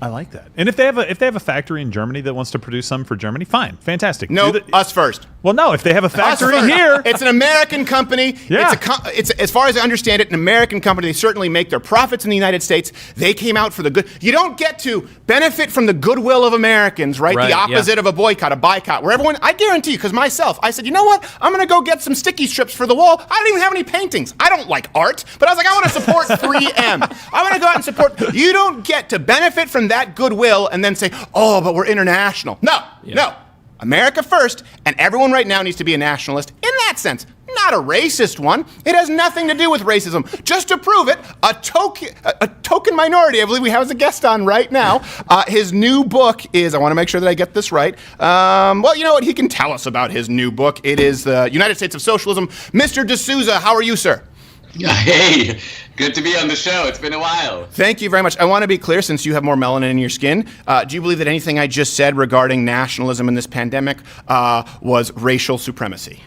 I like that. And if they have a factory in Germany that wants to produce some for Germany, fine, fantastic. No, us first. Well, no, if they have a factory here, it's an American company. Yeah. It's as far as I understand it, an American company. They certainly make their profits in the United States. They came out for the good. You don't get to benefit from the goodwill of Americans, right? The opposite of a boycott, where everyone. I guarantee you, because myself, I said, you know what? I'm going to go get some sticky strips for the wall. I don't even have any paintings. I don't like art, but I was like, I want to support 3M. I want to go out and support. You don't get to benefit from that goodwill and then say, oh, but we're international. No. America first, and everyone right now needs to be a nationalist in that sense. Not a racist one. It has nothing to do with racism. Just to prove it, a token minority, I believe we have as a guest on right now. His new book is, I want to make sure that I get this right. Well, you know what? He can tell us about his new book. It is The United States of Socialism. Mr. D'Souza, how are you, sir? Hey, good to be on the show. It's been a while. Thank you very much. I want to be clear, since you have more melanin in your skin, do you believe that anything I just said regarding nationalism in this pandemic was racial supremacy?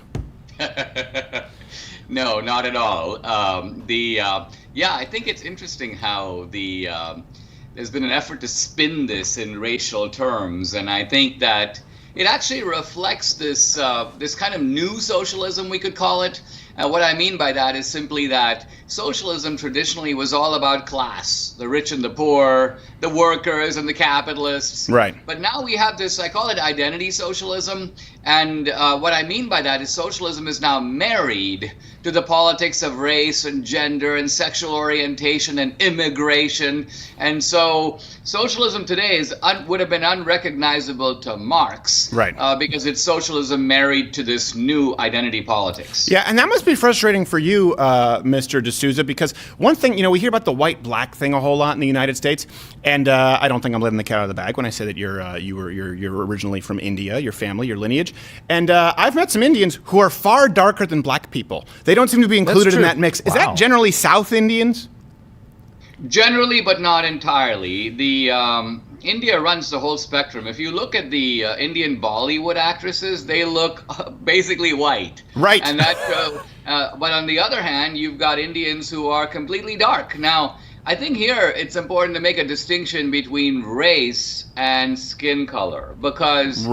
No, not at all. I think it's interesting how there's been an effort to spin this in racial terms, and I think that it actually reflects this kind of new socialism, we could call it. What I mean by that is simply that socialism traditionally was all about class, the rich and the poor, the workers and the capitalists. Right. But now we have this, I call it identity socialism. And what I mean by that is socialism is now married to the politics of race and gender and sexual orientation and immigration. And so socialism today would have been unrecognizable to Marx. Right. Because it's socialism married to this new identity politics. Yeah, and that must be frustrating for you, Mr. D'Souza, because one thing, we hear about the white-black thing a whole lot in the United States, and I don't think I'm letting the cat out of the bag when I say that you're originally from India, your family, your lineage, and I've met some Indians who are far darker than black people. They don't seem to be included in that mix. Is that generally South Indians? Generally, but not entirely. India runs the whole spectrum. If you look at the Indian Bollywood actresses, they look basically white. Right. And but on the other hand, you've got Indians who are completely dark. Now, I think here it's important to make a distinction between race and skin color, because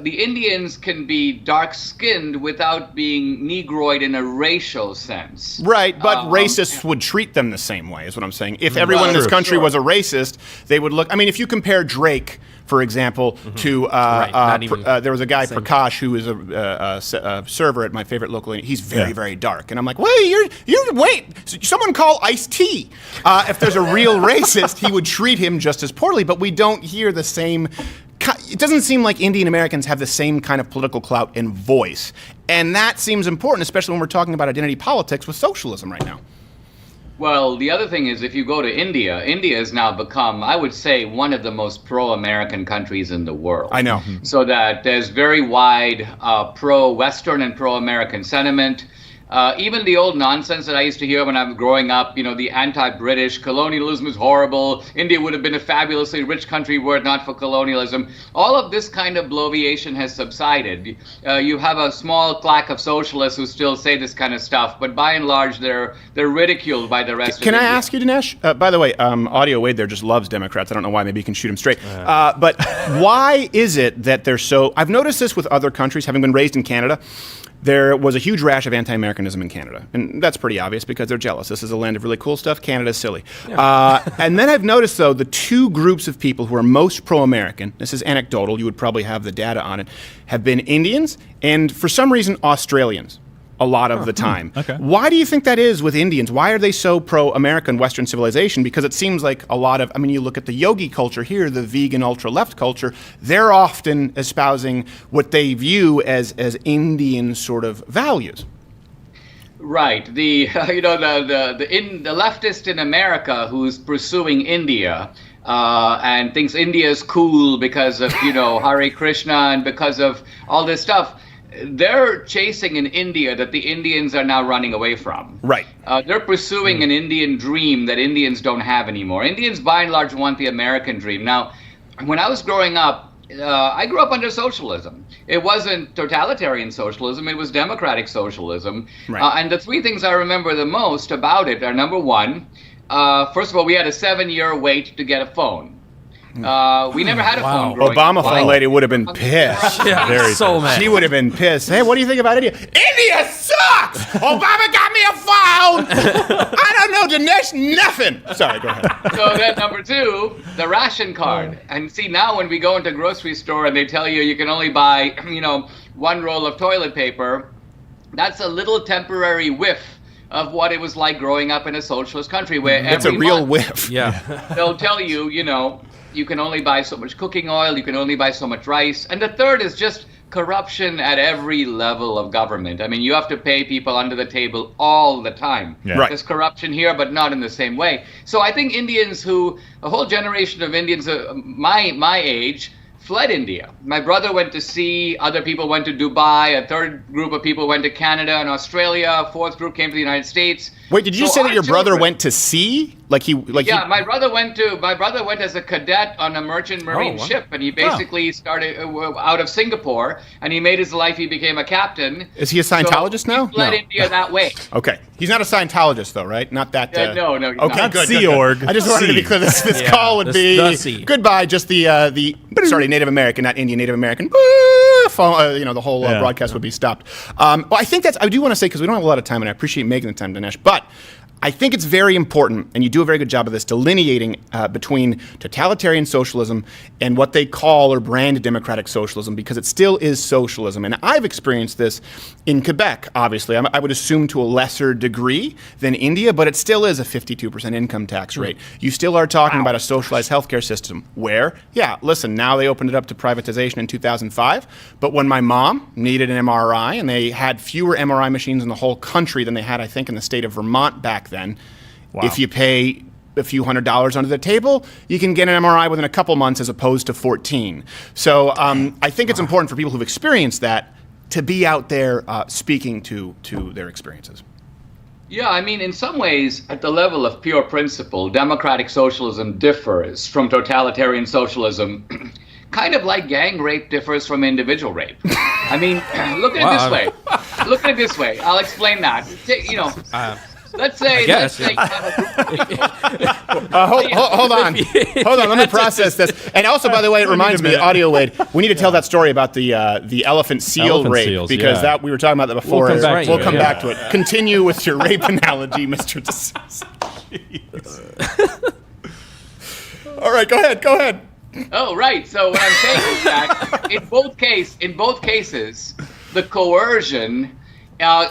the Indians can be dark-skinned without being Negroid in a racial sense. Right, but racists would treat them the same way, is what I'm saying. If everyone in this country was a racist, they would look... I mean, if you compare Drake, for example, to... there was a guy, Prakash, who is a server at my favorite local... He's very, very dark. And I'm like, wait, someone call Ice-T. If there's a real racist, he would treat him just as poorly, but we don't hear the same... It doesn't seem like Indian Americans have the same kind of political clout and voice. And that seems important, especially when we're talking about identity politics with socialism right now. Well, the other thing is, if you go to India, India has now become, I would say, one of the most pro-American countries in the world. I know. So that there's very wide pro-Western and pro-American sentiment. Even the old nonsense that I used to hear when I was growing up, the anti-British, colonialism is horrible, India would have been a fabulously rich country were it not for colonialism. All of this kind of bloviation has subsided. You have a small claque of socialists who still say this kind of stuff, but by and large, they're ridiculed by the rest of India. Can I ask you, Dinesh? By the way, Audio Wade there just loves Democrats. I don't know why. Maybe you can shoot him straight. But why is it that they're so... I've noticed this with other countries, having been raised in Canada. There was a huge rash of anti-Americanism in Canada. And that's pretty obvious because they're jealous. This is a land of really cool stuff. Canada's silly. Yeah. And then I've noticed, though, the two groups of people who are most pro-American, this is anecdotal, you would probably have the data on it, have been Indians and, for some reason, Australians. a lot of the time. Okay. Why do you think that is with Indians? Why are they so pro-American Western civilization? Because it seems like a lot of, I mean, you look at the yogi culture here, the vegan ultra-left culture, they're often espousing what they view as Indian sort of values. Right. The the leftist in America who's pursuing India and thinks India is cool because of Hare Krishna and because of all this stuff. They're chasing an India that the Indians are now running away from. Right. They're pursuing an Indian dream that Indians don't have anymore. Indians, by and large, want the American dream. Now, when I was growing up, I grew up under socialism. It wasn't totalitarian socialism. It was democratic socialism. Right. And the three things I remember the most about it are, number one, first of all, we had a 7-year wait to get a phone. We never had a phone growing Obama up. phone lady would have been pissed. Yeah, Very so pissed. mad. She would have been pissed. Hey, what do you think about India? India sucks! Obama got me a phone! I don't know, Dinesh, nothing! Sorry, go ahead. So then number two, the ration card. And see, now when we go into a grocery store and they tell you can only buy, one roll of toilet paper, that's a little temporary whiff of what it was like growing up in a socialist country where That's a every real month whiff. Yeah. they'll tell you, you can only buy so much cooking oil, you can only buy so much rice. And the third is just corruption at every level of government. I mean, you have to pay people under the table all the time. Yeah. Right. There's corruption here, but not in the same way. So I think Indians a whole generation of Indians, my age, fled India. My brother went to sea, other people went to Dubai, a third group of people went to Canada and Australia, a fourth group came to the United States. Wait, did you say that our your brother children- went to sea? My brother went as a cadet on a merchant marine ship, and he basically started out of Singapore, and he made his life. He became a captain. Is he a Scientologist now? He fled India that way. Okay. He's not a Scientologist, though, right? Not that. No, he's Okay, not. good. Sea good, good. org. I just wanted to be clear. This Yeah, call would be the sea. goodbye. Just the Native American, not Indian, Native American. Phone, the whole broadcast would be stopped. Well, I think I do want to say, because we don't have a lot of time, and I appreciate making the time, Dinesh, but I think it's very important, and you do a very good job of this, delineating between totalitarian socialism and what they call or brand democratic socialism, because it still is socialism. And I've experienced this in Quebec, obviously. I would assume to a lesser degree than India, but it still is a 52% income tax rate. You still are talking about a socialized healthcare system where, listen, now they opened it up to privatization in 2005, but when my mom needed an MRI, and they had fewer MRI machines in the whole country than they had, I think, in the state of Vermont back then. Wow. If you pay a few $100s under the table, you can get an MRI within a couple months as opposed to 14. So I think it's important for people who've experienced that to be out there speaking to their experiences. Yeah, I mean, in some ways, at the level of pure principle, democratic socialism differs from totalitarian socialism, kind of like gang rape differs from individual rape. I mean, look at it this way. Look at it this way. I'll explain that. Let's say. Hold on. Let me process this. And also, by the way, it reminds me, Audio Wade, we need to tell that story about the elephant seal Elephant rape, seals, because yeah. that we were talking about that before. We'll come back to it. Continue with your rape analogy, Mr. D'Souza. All right, go ahead. Oh, right. So what I'm saying is that in both cases, the coercion.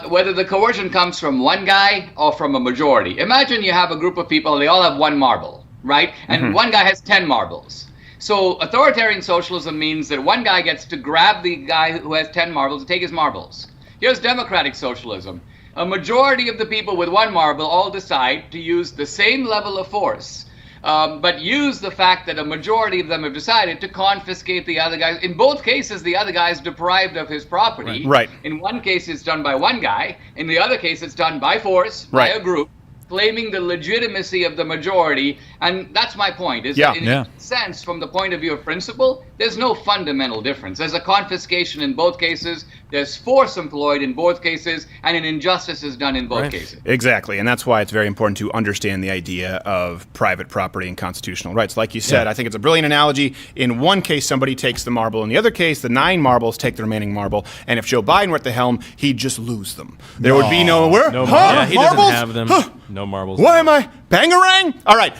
Whether the coercion comes from one guy or from a majority. Imagine you have a group of people, they all have one marble, right? And one guy has 10 marbles. So authoritarian socialism means that one guy gets to grab the guy who has 10 marbles and take his marbles. Here's democratic socialism. A majority of the people with one marble all decide to use the same level of force, but use the fact that a majority of them have decided to confiscate the other guys. In both cases, the other guy is deprived of his property. Right. In one case, it's done by one guy. In the other case, it's done by force, by a group, claiming the legitimacy of the majority. And that's my point, is that in a sense, from the point of view of principle, there's no fundamental difference. There's a confiscation in both cases, there's force employed in both cases, and an injustice is done in both cases. Exactly, and that's why it's very important to understand the idea of private property and constitutional rights. Like you said, I think it's a brilliant analogy. In one case, somebody takes the marble. In the other case, the 9 marbles take the remaining marble. And if Joe Biden were at the helm, he'd just lose them. There would be no marbles. Yeah, he doesn't marbles? have them. No marbles. Why am I? Bangarang? All right.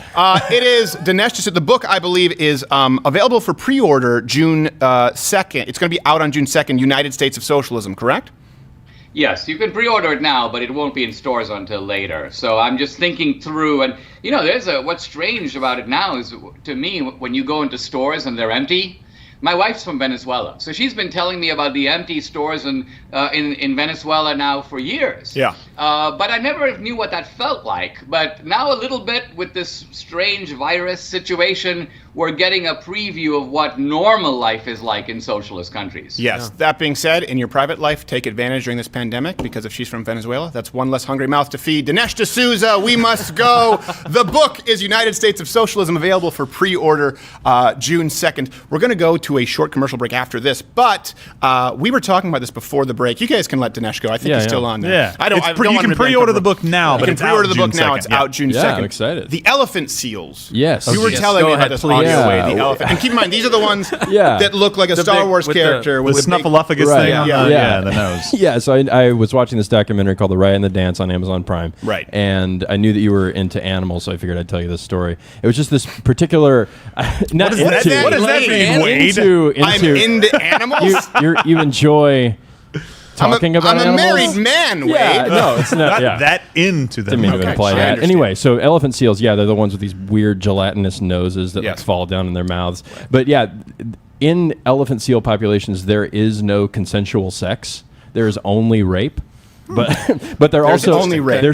It is Dinesh D'Souza. The book, I believe, is available for pre-order June 2nd. It's going to be out on June 2nd, United States of Socialism, correct? Yes, you can pre-order it now, but it won't be in stores until later. So I'm just thinking through, and what's strange about it now is, to me, when you go into stores and they're empty. My wife's from Venezuela, so she's been telling me about the empty stores in Venezuela now for years. Yeah. But I never knew what that felt like. But now a little bit with this strange virus situation, we're getting a preview of what normal life is like in socialist countries. Yes. That being said, in your private life, take advantage during this pandemic, because if she's from Venezuela, that's one less hungry mouth to feed. Dinesh D'Souza, we must go. The book is United States of Socialism, available for pre-order June 2nd. We're going to go to a short commercial break after this, but we were talking about this before the break. You guys can let Dinesh go. I think he's still on there. Yeah. I don't You can pre-order the book now, but it's out pre-order the book now. It's out June 2nd. Yeah, I'm excited. The elephant seals. Yes. You were telling me about this audio way. The elephant. And keep in mind, these are the ones that look like a Star Wars character with the snuffleupagus thing on the nose. Yeah, so I was watching this documentary called The Riot and the Dance on Amazon Prime. Right. And I knew that you were into animals, so I figured I'd tell you this story. It was just this particular... What does that mean, Wade? I'm into animals? You enjoy... talking about I'm a animals? married man, Wade. Yeah, no, it's not. Not that into them. Didn't mean to imply that. Anyway, so elephant seals, they're the ones with these weird gelatinous noses that like fall down in their mouths. Right. But yeah, in elephant seal populations, there is no consensual sex. There is only rape. But there's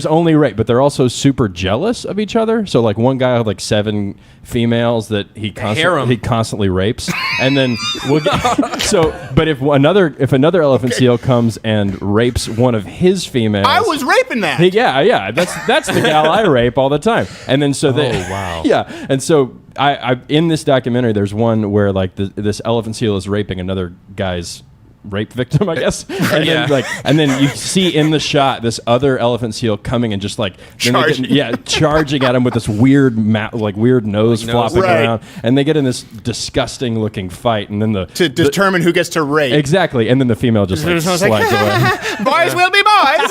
only rape, but they're also super jealous of each other. So like one guy had like 7 females that he constantly rapes, and then but if another elephant seal comes and rapes one of his females, I was raping that. That's the gal I rape all the time, and then and so I in this documentary there's one where like this elephant seal is raping another guy's rape victim, I guess. And then you see in the shot this other elephant seal coming and just like charging at him with this weird nose flopping around, and they get in this disgusting looking fight, and then to determine who gets to rape. Exactly, and then the female just like slides away. Boys will be boys.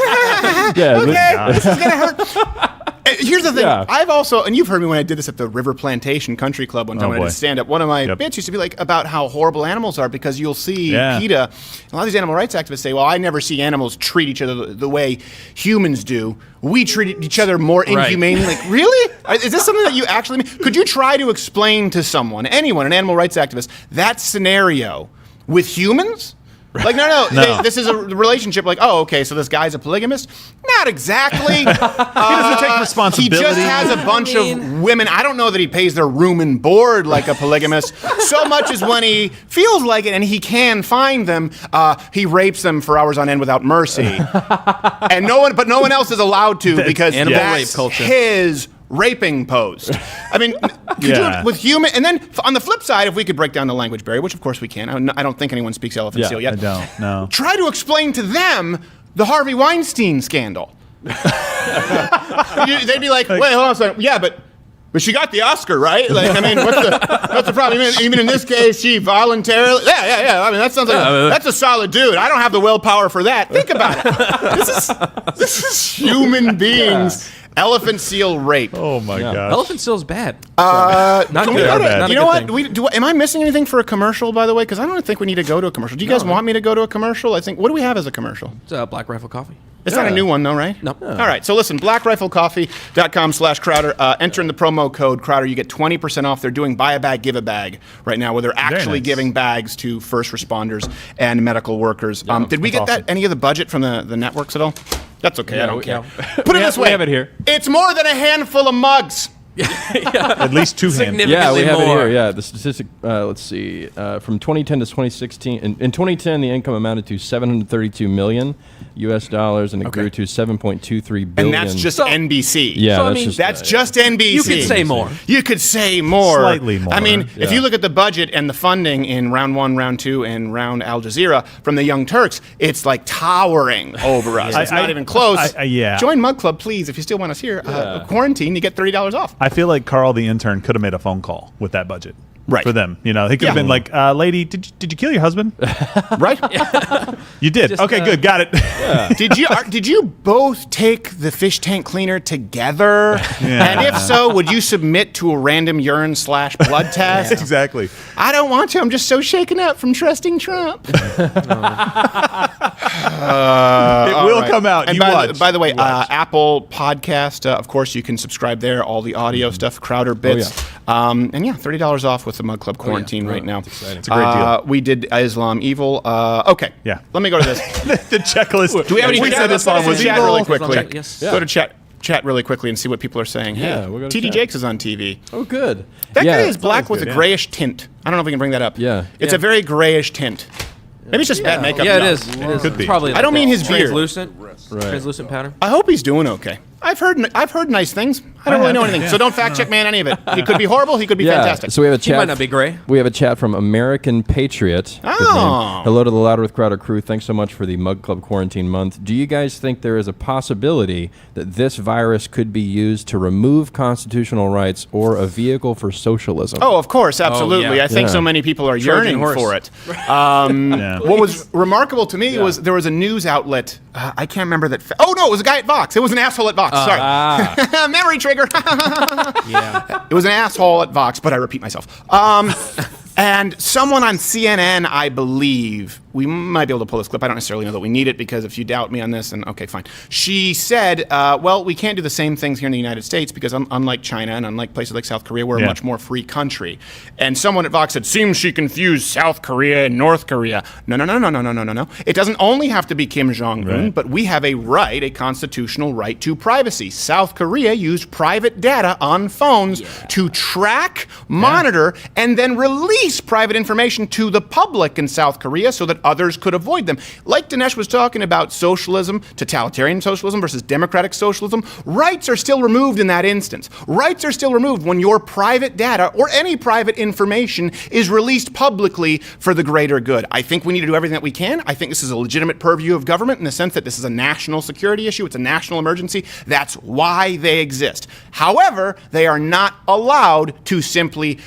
Okay, this is gonna hurt. Here's the thing. I've also, and you've heard me when I did this at the River Plantation Country Club one time when I did stand up. One of my bits used to be like about how horrible animals are, because you'll see PETA. A lot of these animal rights activists say, well, I never see animals treat each other the way humans do. We treat each other more inhumanely. Like, really? Is this something that you actually mean? Could you try to explain to someone, anyone, an animal rights activist, that scenario with humans? Like, no. This is a relationship. Like, oh, okay, so this guy's a polygamist? Not exactly. He doesn't take responsibility. He just has a bunch of women. I don't know that he pays their room and board like a polygamist, so much as when he feels like it and he can find them, he rapes them for hours on end without mercy. And no one else is allowed to, because that's his raping post. I mean, could you, with human, and then on the flip side, if we could break down the language barrier, which of course we can. I don't think anyone speaks elephant seal yet. I don't. No. Try to explain to them the Harvey Weinstein scandal. They'd be like, wait, hold on a second. Yeah, but she got the Oscar, right? Like, I mean, what's the problem? Even in this case, she voluntarily. Yeah. I mean, that sounds like that's a solid dude. I don't have the willpower for that. Think about it. This is human beings. Elephant seal rape. Oh my god. Elephant seal's bad. Not good. You know what? Am I missing anything for a commercial, by the way? Because I don't think we need to go to a commercial. Do you guys want me to go to a commercial? I think. What do we have as a commercial? It's Black Rifle Coffee. It's not a new one, though, right? No. All right. So listen, blackriflecoffee.com/Crowder. Enter in the promo code Crowder. You get 20% off. They're doing buy a bag, give a bag right now, where they're actually giving bags to first responders and medical workers. Did we get any of the budget from the networks at all? That's okay. I don't care. Put it this way. We have it here. It's more than a handful of mugs. At least 2 hands. Yeah, we have it here. Yeah, the statistic. Let's see. From 2010 to 2016, in 2010, the income amounted to $732 million U.S. dollars, and it grew to $7.23 billion. And that's just NBC. Yeah, that's just NBC. You could say more. You could say more. Slightly more. I mean, if you look at the budget and the funding in round 1, round 2, and round Al Jazeera from the Young Turks, it's like towering over us. It's not even close. Join Mug Club, please, if you still want us here. Quarantine, you get $30 off. I feel like Carl the intern could have made a phone call with that budget. Right. For them. He could have been like, lady, did you kill your husband? Right? You did. Okay, good. Got it. Yeah. Did you both take the fish tank cleaner together? Yeah. And if so, would you submit to a random urine/blood test? Exactly. I don't want to. I'm just so shaken up from trusting Trump. It will come out. And You watch. by the way, Apple Podcast, of course, you can subscribe there. All the audio stuff, Crowder Bits. And yeah, $30 off with the Mug Club Quarantine right now. exciting. It's a great deal. We did Islam Evil. Okay. Yeah. Let me go to this. The checklist. Do we have any We chat? said Islam was chat evil. really quickly? Yes. Go to chat really quickly and see what people are saying. Yeah, Hey, we'll go to TD chat. Jakes is on TV. Oh, good. That Yeah, guy is black that's with good, a yeah. grayish tint. I don't know if we can bring that up. Yeah. It's a very grayish tint. Maybe it's just bad makeup. Yeah, it No. is. It is. Could be. It's probably. I don't mean his beard. translucent. Right. Translucent powder. I hope he's doing okay. I've heard nice things. I don't really know anything, so don't fact check man any of it. He could be horrible. He could be fantastic. So we have a He chat. might not be gray. We have a chat from American Patriot. Good Oh. name. Hello to the Louder with Crowder crew. Thanks so much for the Mug Club Quarantine Month. Do you guys think there is a possibility that this virus could be used to remove constitutional rights or a vehicle for socialism? Oh, of course, absolutely. yeah. I think Yeah. so many people are Trojan yearning horse. for it. Yeah. What was remarkable to me was there was a news outlet. I can't remember that. Oh no, it was a guy at Vox. It was an asshole at Vox. Sorry, memory trigger. Yeah. It was an asshole at Vox, but I repeat myself. And someone on CNN, I believe, we might be able to pull this clip. I don't necessarily know that we need it because if you doubt me on this, then okay, fine. She said, well, we can't do the same things here in the United States because unlike China and unlike places like South Korea, we're a much more free country. And someone at Vox said, seems she confused South Korea and North Korea. No. It doesn't only have to be Kim Jong-un, but we have a right, a constitutional right to privacy. South Korea used private data on phones to track, monitor, and then release private information to the public in South Korea so that others could avoid them. Like Dinesh was talking about socialism, totalitarian socialism versus democratic socialism, rights are still removed in that instance. Rights are still removed when your private data or any private information is released publicly for the greater good. I think we need to do everything that we can. I think this is a legitimate purview of government in the sense that this is a national security issue. It's a national emergency. That's why they exist. However, they are not allowed to simply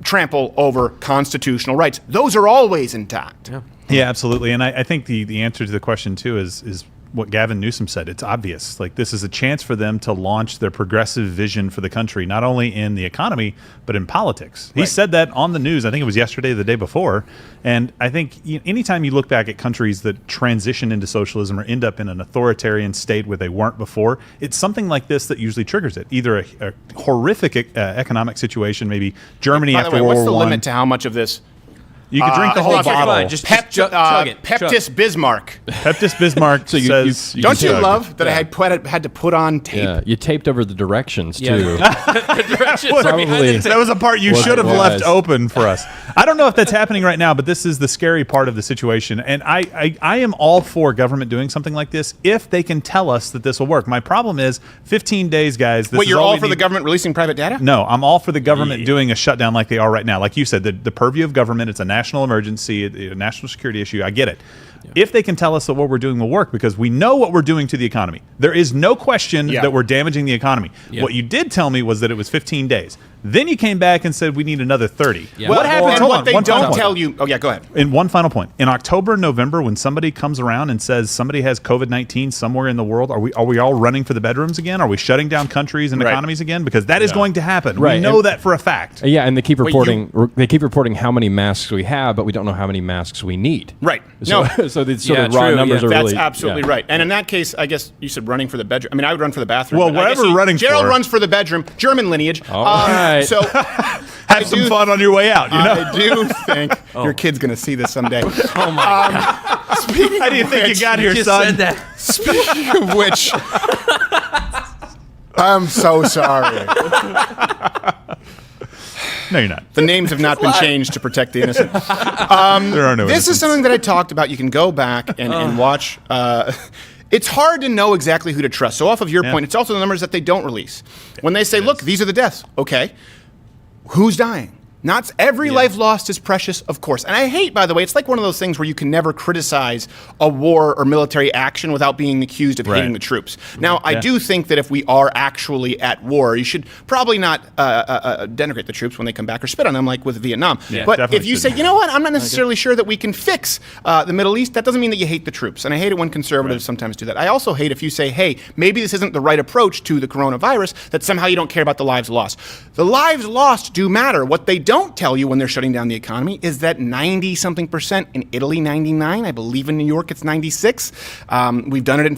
trample over constitutional rights. Those are always intact. Yeah, absolutely. And I think the answer to the question, too, is what Gavin Newsom said. It's obvious. Like, this is a chance for them to launch their progressive vision for the country, not only in the economy, but in politics. He said that on the news. I think it was yesterday, the day before. And I think anytime you look back at countries that transition into socialism or end up in an authoritarian state where they weren't before, it's something like this that usually triggers it. Either a horrific economic situation, maybe Germany By the after way, World what's the War I. limit to how much of this? You could drink the whole bottle. Just chug it. Peptis Bismarck. Peptis Bismarck says... Don't you love that I had to put on tape? Yeah, you taped over the directions too. That was a part you should have left open for us. I don't know if that's happening right now, but this is the scary part of the situation. And I am all for government doing something like this if they can tell us that this will work. My problem is 15 days, guys. Wait, you're all for the government releasing private data? No, I'm all for the government doing a shutdown like they are right now. Like you said, the purview of government, it's a national emergency, a national security issue. I get it. If they can tell us that what we're doing will work, because we know what we're doing to the economy. There is no question that we're damaging the economy. What you did tell me was that it was 15 days. Then you came back and said we need another 30. What happens? What they don't tell you? Oh yeah, go ahead. And one final point: in October, November, when somebody comes around and says somebody has COVID-19 somewhere in the world, are we all running for the bedrooms again? Are we shutting down countries and economies again? Because that is going to happen. Right. We know that for a fact. Yeah, and they keep reporting. They keep reporting how many masks we have, but we don't know how many masks we need. Right. So, so the sort of raw numbers are really. That's absolutely right. And in that case, I guess you said running for the bedroom. I mean, I would run for the bathroom. Well, whatever running for. Gerald runs for the bedroom. German lineage. All right. So. Have some fun on your way out, you know? I do think your kid's going to see this someday. Oh, my God. How do you think you got here, You son? said that. Speaking of which, I'm so sorry. No, you're not. The names have not been changed to protect the innocent. There are no This innocents. is something that I talked about. You can go back and watch. It's hard to know exactly who to trust. So off of your point, it's also the numbers that they don't release. When they say, look, these are the deaths. Okay. Who's dying? Not every life lost is precious, of course. And I hate, by the way, it's like one of those things where you can never criticize a war or military action without being accused of hating the troops. Now, I do think that if we are actually at war, you should probably not denigrate the troops when they come back or spit on them like with Vietnam. But if you say, you know what, I'm not necessarily sure that we can fix the Middle East, that doesn't mean that you hate the troops. And I hate it when conservatives sometimes do that. I also hate if you say, hey, maybe this isn't the right approach to the coronavirus, that somehow you don't care about the lives lost. The lives lost do matter. What they don't tell you when they're shutting down the economy is that 90-something% in Italy, 99, I believe in New York it's 96. We've done it in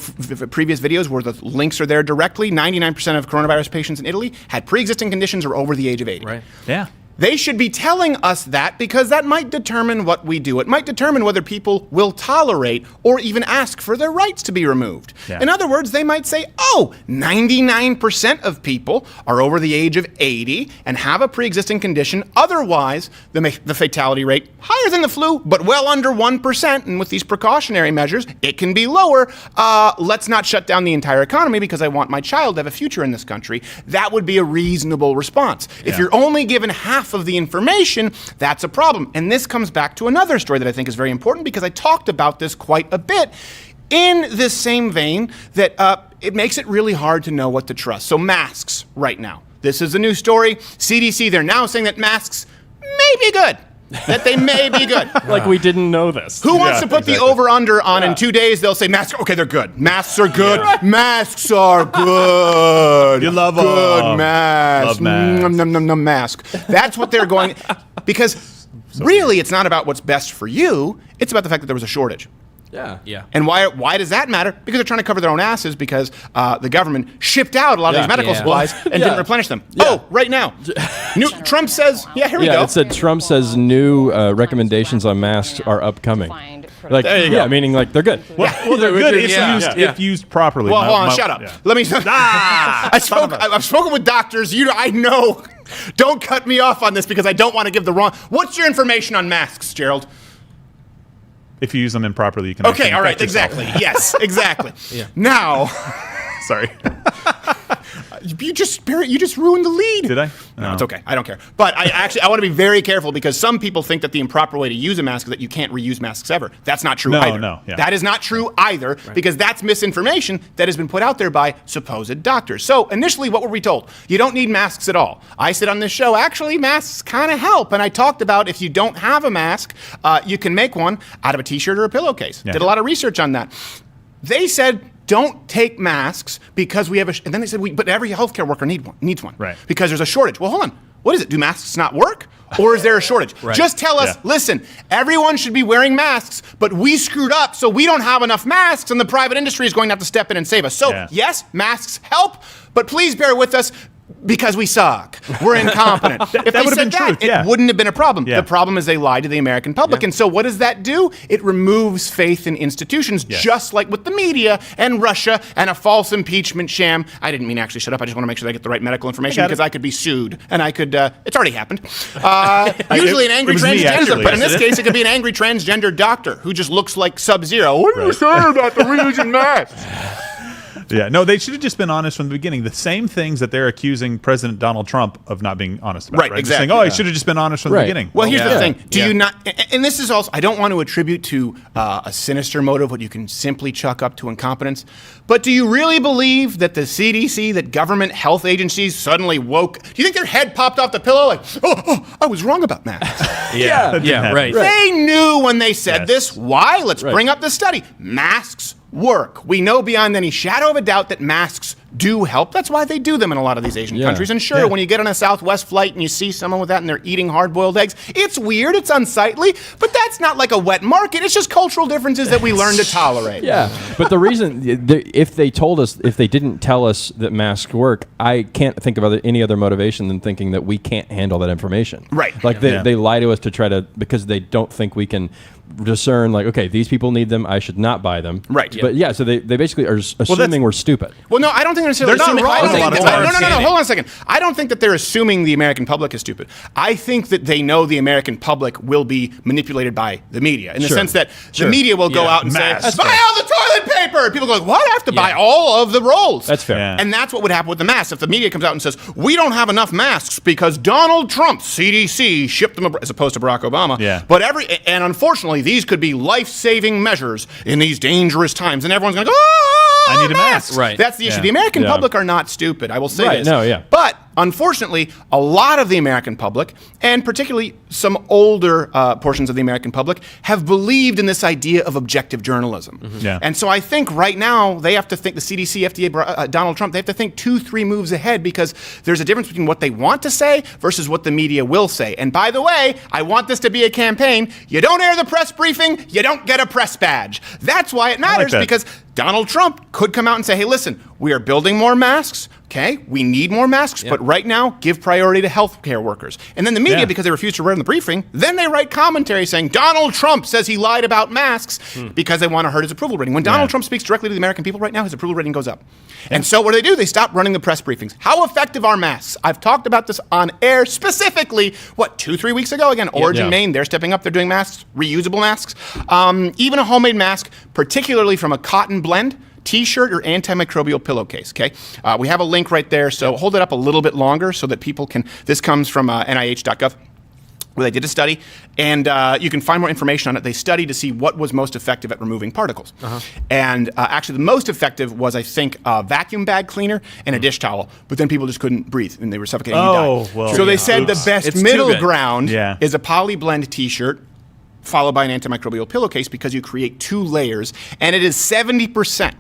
previous videos where the links are there directly. 99% of coronavirus patients in Italy had pre-existing conditions or over the age of 80. Right. Yeah. They should be telling us that because that might determine what we do. It might determine whether people will tolerate or even ask for their rights to be removed. Yeah. In other words, they might say, 99% of people are over the age of 80 and have a pre-existing condition. Otherwise, the fatality rate higher than the flu, but well under 1%. And with these precautionary measures, it can be lower. Let's not shut down the entire economy because I want my child to have a future in this country. That would be a reasonable response. If you're only given half of the information, that's a problem. And this comes back to another story that I think is very important because I talked about this quite a bit in this same vein that it makes it really hard to know what to trust. So masks right now. This is a new story. CDC, they're now saying that masks may be good. That they may be good. Like we didn't know this. Who wants to put the over-under on in 2 days? They'll say masks. Okay, they're good. Masks are good. Masks are good. You love good masks. Love masks. Mask. That's what they're going. Because really, it's not about what's best for you. It's about the fact that there was a shortage. Yeah. And why does that matter? Because they're trying to cover their own asses because the government shipped out a lot of these medical supplies and didn't replenish them. Oh, right now. Trump says, here we go. It said Trump says new recommendations on masks are upcoming. Like, there you go. meaning like they're good. Well, they're good if used properly. Well, hold on, shut up. Let me. I've spoken with doctors. I know. Don't cut me off on this because I don't want to give the wrong. What's your information on masks, Gerald? If you use them improperly, you can. Okay, all right, exactly. Yes, exactly. Now, sorry. You just ruined the lead. Did I? No, it's okay. I don't care. But I want to be very careful because some people think that the improper way to use a mask is that you can't reuse masks ever. That's not true either. That is not true either because that's misinformation that has been put out there by supposed doctors. So initially, what were we told? You don't need masks at all. I said on this show, actually, masks kind of help. And I talked about if you don't have a mask, you can make one out of a t-shirt or a pillowcase. Did a lot of research on that. They said, don't take masks because we have and then they said, but every healthcare worker needs one. Right. Because there's a shortage. Well, hold on. What is it? Do masks not work? Or is there a shortage? Just tell us, listen, everyone should be wearing masks, but we screwed up, so we don't have enough masks, and the private industry is going to have to step in and save us. So, yes, masks help, but please bear with us. Because we suck. We're incompetent. If they said that, it wouldn't have been a problem. The problem is they lied to the American public. And so what does that do? It removes faith in institutions, just like with the media and Russia and a false impeachment sham. I didn't mean to actually shut up. I just want to make sure I get the right medical information because I could be sued. And I could, it's already happened. Usually an angry transgender, but in this case it could be an angry transgender doctor who just looks like Sub-Zero. What are you saying about the reusing masks? Yeah, no, they should have just been honest from the beginning. The same things that they're accusing President Donald Trump of not being honest about. Right, exactly. Saying, he should have just been honest from the beginning. Well, here's the thing. Do you not, and this is also, I don't want to attribute to a sinister motive what you can simply chalk up to incompetence, but do you really believe that the CDC, that government health agencies suddenly woke, do you think their head popped off the pillow like, I was wrong about masks? Right. They knew when they said this. Why? Let's bring up the study. Masks work. We know beyond any shadow of a doubt that masks do help. That's why they do them in a lot of these Asian countries. And sure, when you get on a Southwest flight and you see someone with that and they're eating hard-boiled eggs, it's weird, it's unsightly, but that's not like a wet market. It's just cultural differences that we learn to tolerate. But the reason, if they didn't tell us that masks work, I can't think of any other motivation than thinking that we can't handle that information. Right. Like they lie to us to try to, because they don't think we can discern, like, okay, these people need them, I should not buy them. Right. But so they basically are assuming we're stupid. Well, no, I don't think they're necessarily assuming. They're not wrong. No, hold on a second. I don't think that they're assuming the American public is stupid. I think that they know the American public will be manipulated by the media in the sense that the media will go out and say, buy all the toilet paper. People go, what? I have to buy all of the rolls. That's fair. And that's what would happen with the masks. If the media comes out and says, we don't have enough masks because Donald Trump, CDC, shipped them as opposed to Barack Obama. But and unfortunately, these could be life-saving measures in these dangerous times. And everyone's going to go, I need a mask. Right. That's the issue. The American public are not stupid. I will say this. No, But unfortunately, a lot of the American public, and particularly some older portions of the American public, have believed in this idea of objective journalism. Yeah. And so I think right now they have to think, the CDC, FDA, Donald Trump, they have to think 2-3 moves ahead, because there's a difference between what they want to say versus what the media will say. And by the way, I want this to be a campaign. You don't air the press briefing, you don't get a press badge. That's why it matters, because Donald Trump could come out and say, hey, listen, we are building more masks. Okay, we need more masks, but right now, give priority to healthcare workers. And then the media, because they refuse to write in the briefing, then they write commentary saying Donald Trump says he lied about masks because they want to hurt his approval rating. When Donald Trump speaks directly to the American people right now, his approval rating goes up. And so what do? They stop running the press briefings. How effective are masks? I've talked about this on air specifically, 2-3 weeks ago? Again, Origin, Maine, they're stepping up. They're doing masks, reusable masks. Even a homemade mask, particularly from a cotton blend, T-shirt or antimicrobial pillowcase, okay? We have a link right there, so hold it up a little bit longer so that people can, this comes from NIH.gov, where they did a study, and you can find more information on it. They studied to see what was most effective at removing particles. And actually the most effective was, I think, a vacuum bag cleaner and a dish towel, but then people just couldn't breathe and they were suffocating and dying. Well, so they said the best middle ground Yeah. is a poly blend T-shirt followed by an antimicrobial pillowcase, because you create 2 layers, and it is 70%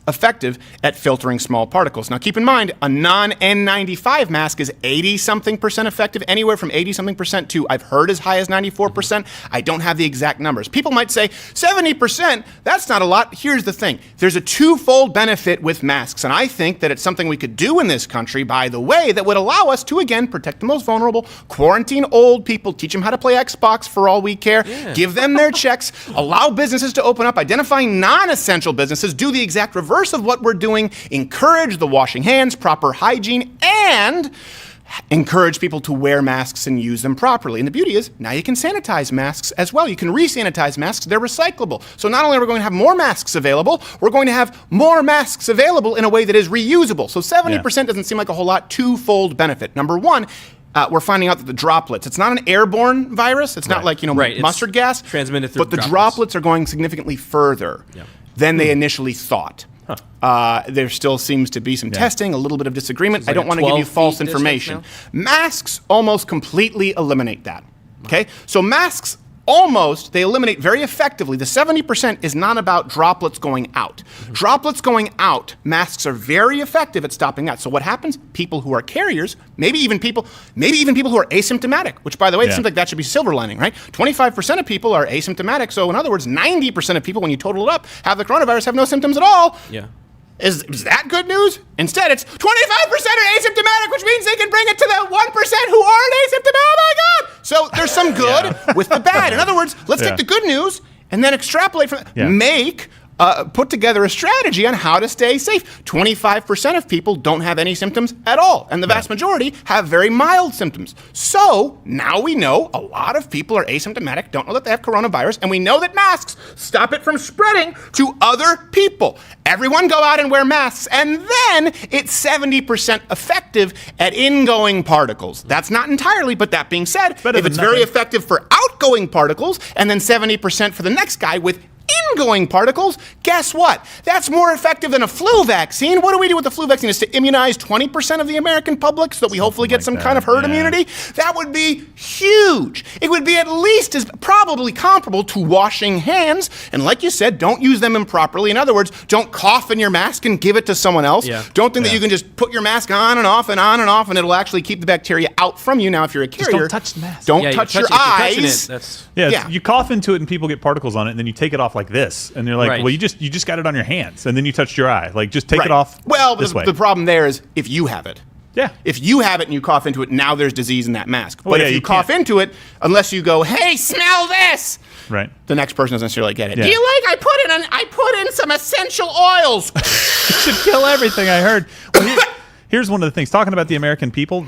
effective at filtering small particles. Now keep in mind, a non-N95 mask is 80-something% effective, anywhere from 80-something% to, I've heard, as high as 94%. I don't have the exact numbers. People might say, 70%, that's not a lot. Here's the thing. There's a 2-fold benefit with masks, and I think that it's something we could do in this country, by the way, that would allow us to, again, protect the most vulnerable, quarantine old people, teach them how to play Xbox for all we care, give them their checks, allow businesses to open up, identify non-essential businesses, do the exact reverse of what we're doing, encourage the washing hands, proper hygiene, and encourage people to wear masks and use them properly. And the beauty is, now you can sanitize masks as well. You can re-sanitize masks. They're recyclable. So not only are we going to have more masks available, we're going to have more masks available in a way that is reusable. So 70% doesn't seem like a whole lot. 2-fold benefit. Number one, we're finding out that the droplets, it's not an airborne virus. It's not like, mustard gas. Transmitted through But the droplets are going significantly further than they initially thought. There still seems to be some testing, a little bit of disagreement. I don't want to give you false information. Masks almost completely eliminate that. Okay? So masks they eliminate very effectively. The 70% is not about droplets going out. Droplets going out, masks are very effective at stopping that. So what happens? People who are carriers, maybe even people who are asymptomatic, which, by the way, it seems like that should be silver lining, right? 25% of people are asymptomatic. So in other words, 90% of people, when you total it up, have the coronavirus, have no symptoms at all. Yeah. Is that good news? Instead, it's 25% are asymptomatic, which means they can bring it to the 1% who aren't asymptomatic. Oh my God! So there's some good with the bad. In other words, let's take the good news and then extrapolate from put together a strategy on how to stay safe. 25% of people don't have any symptoms at all, and the vast majority have very mild symptoms. So now we know a lot of people are asymptomatic, don't know that they have coronavirus, and we know that masks stop it from spreading to other people. Everyone go out and wear masks, and then it's 70% effective at ingoing particles. That's not entirely, but that being said, if it's very effective for outgoing particles, and then 70% for the next guy with ingoing particles, guess what? That's more effective than a flu vaccine. What do we do with the flu vaccine? Is to immunize 20% of the American public so that we hopefully get some kind of herd immunity? That would be huge. It would be at least as probably comparable to washing hands. And like you said, don't use them improperly. In other words, don't cough in your mask and give it to someone else. Don't think that you can just put your mask on and off and on and off and it'll actually keep the bacteria out from you. Now, if you're a carrier, don't touch the mask. Don't touch your eyes. You cough into it and people get particles on it, and then you take it off like this, and you're like, well, you just got it on your hands, and then you touched your eye. Like, just take it off. Well, this way. The problem there is if you have it. Yeah. If you have it and you cough into it, now there's disease in that mask. Well, but if you cough into it, unless you go, hey, smell this, right? The next person doesn't necessarily get it. Yeah. Do you like? I put in some essential oils. It should kill everything. I heard. Well, here's one of the things. Talking about the American people,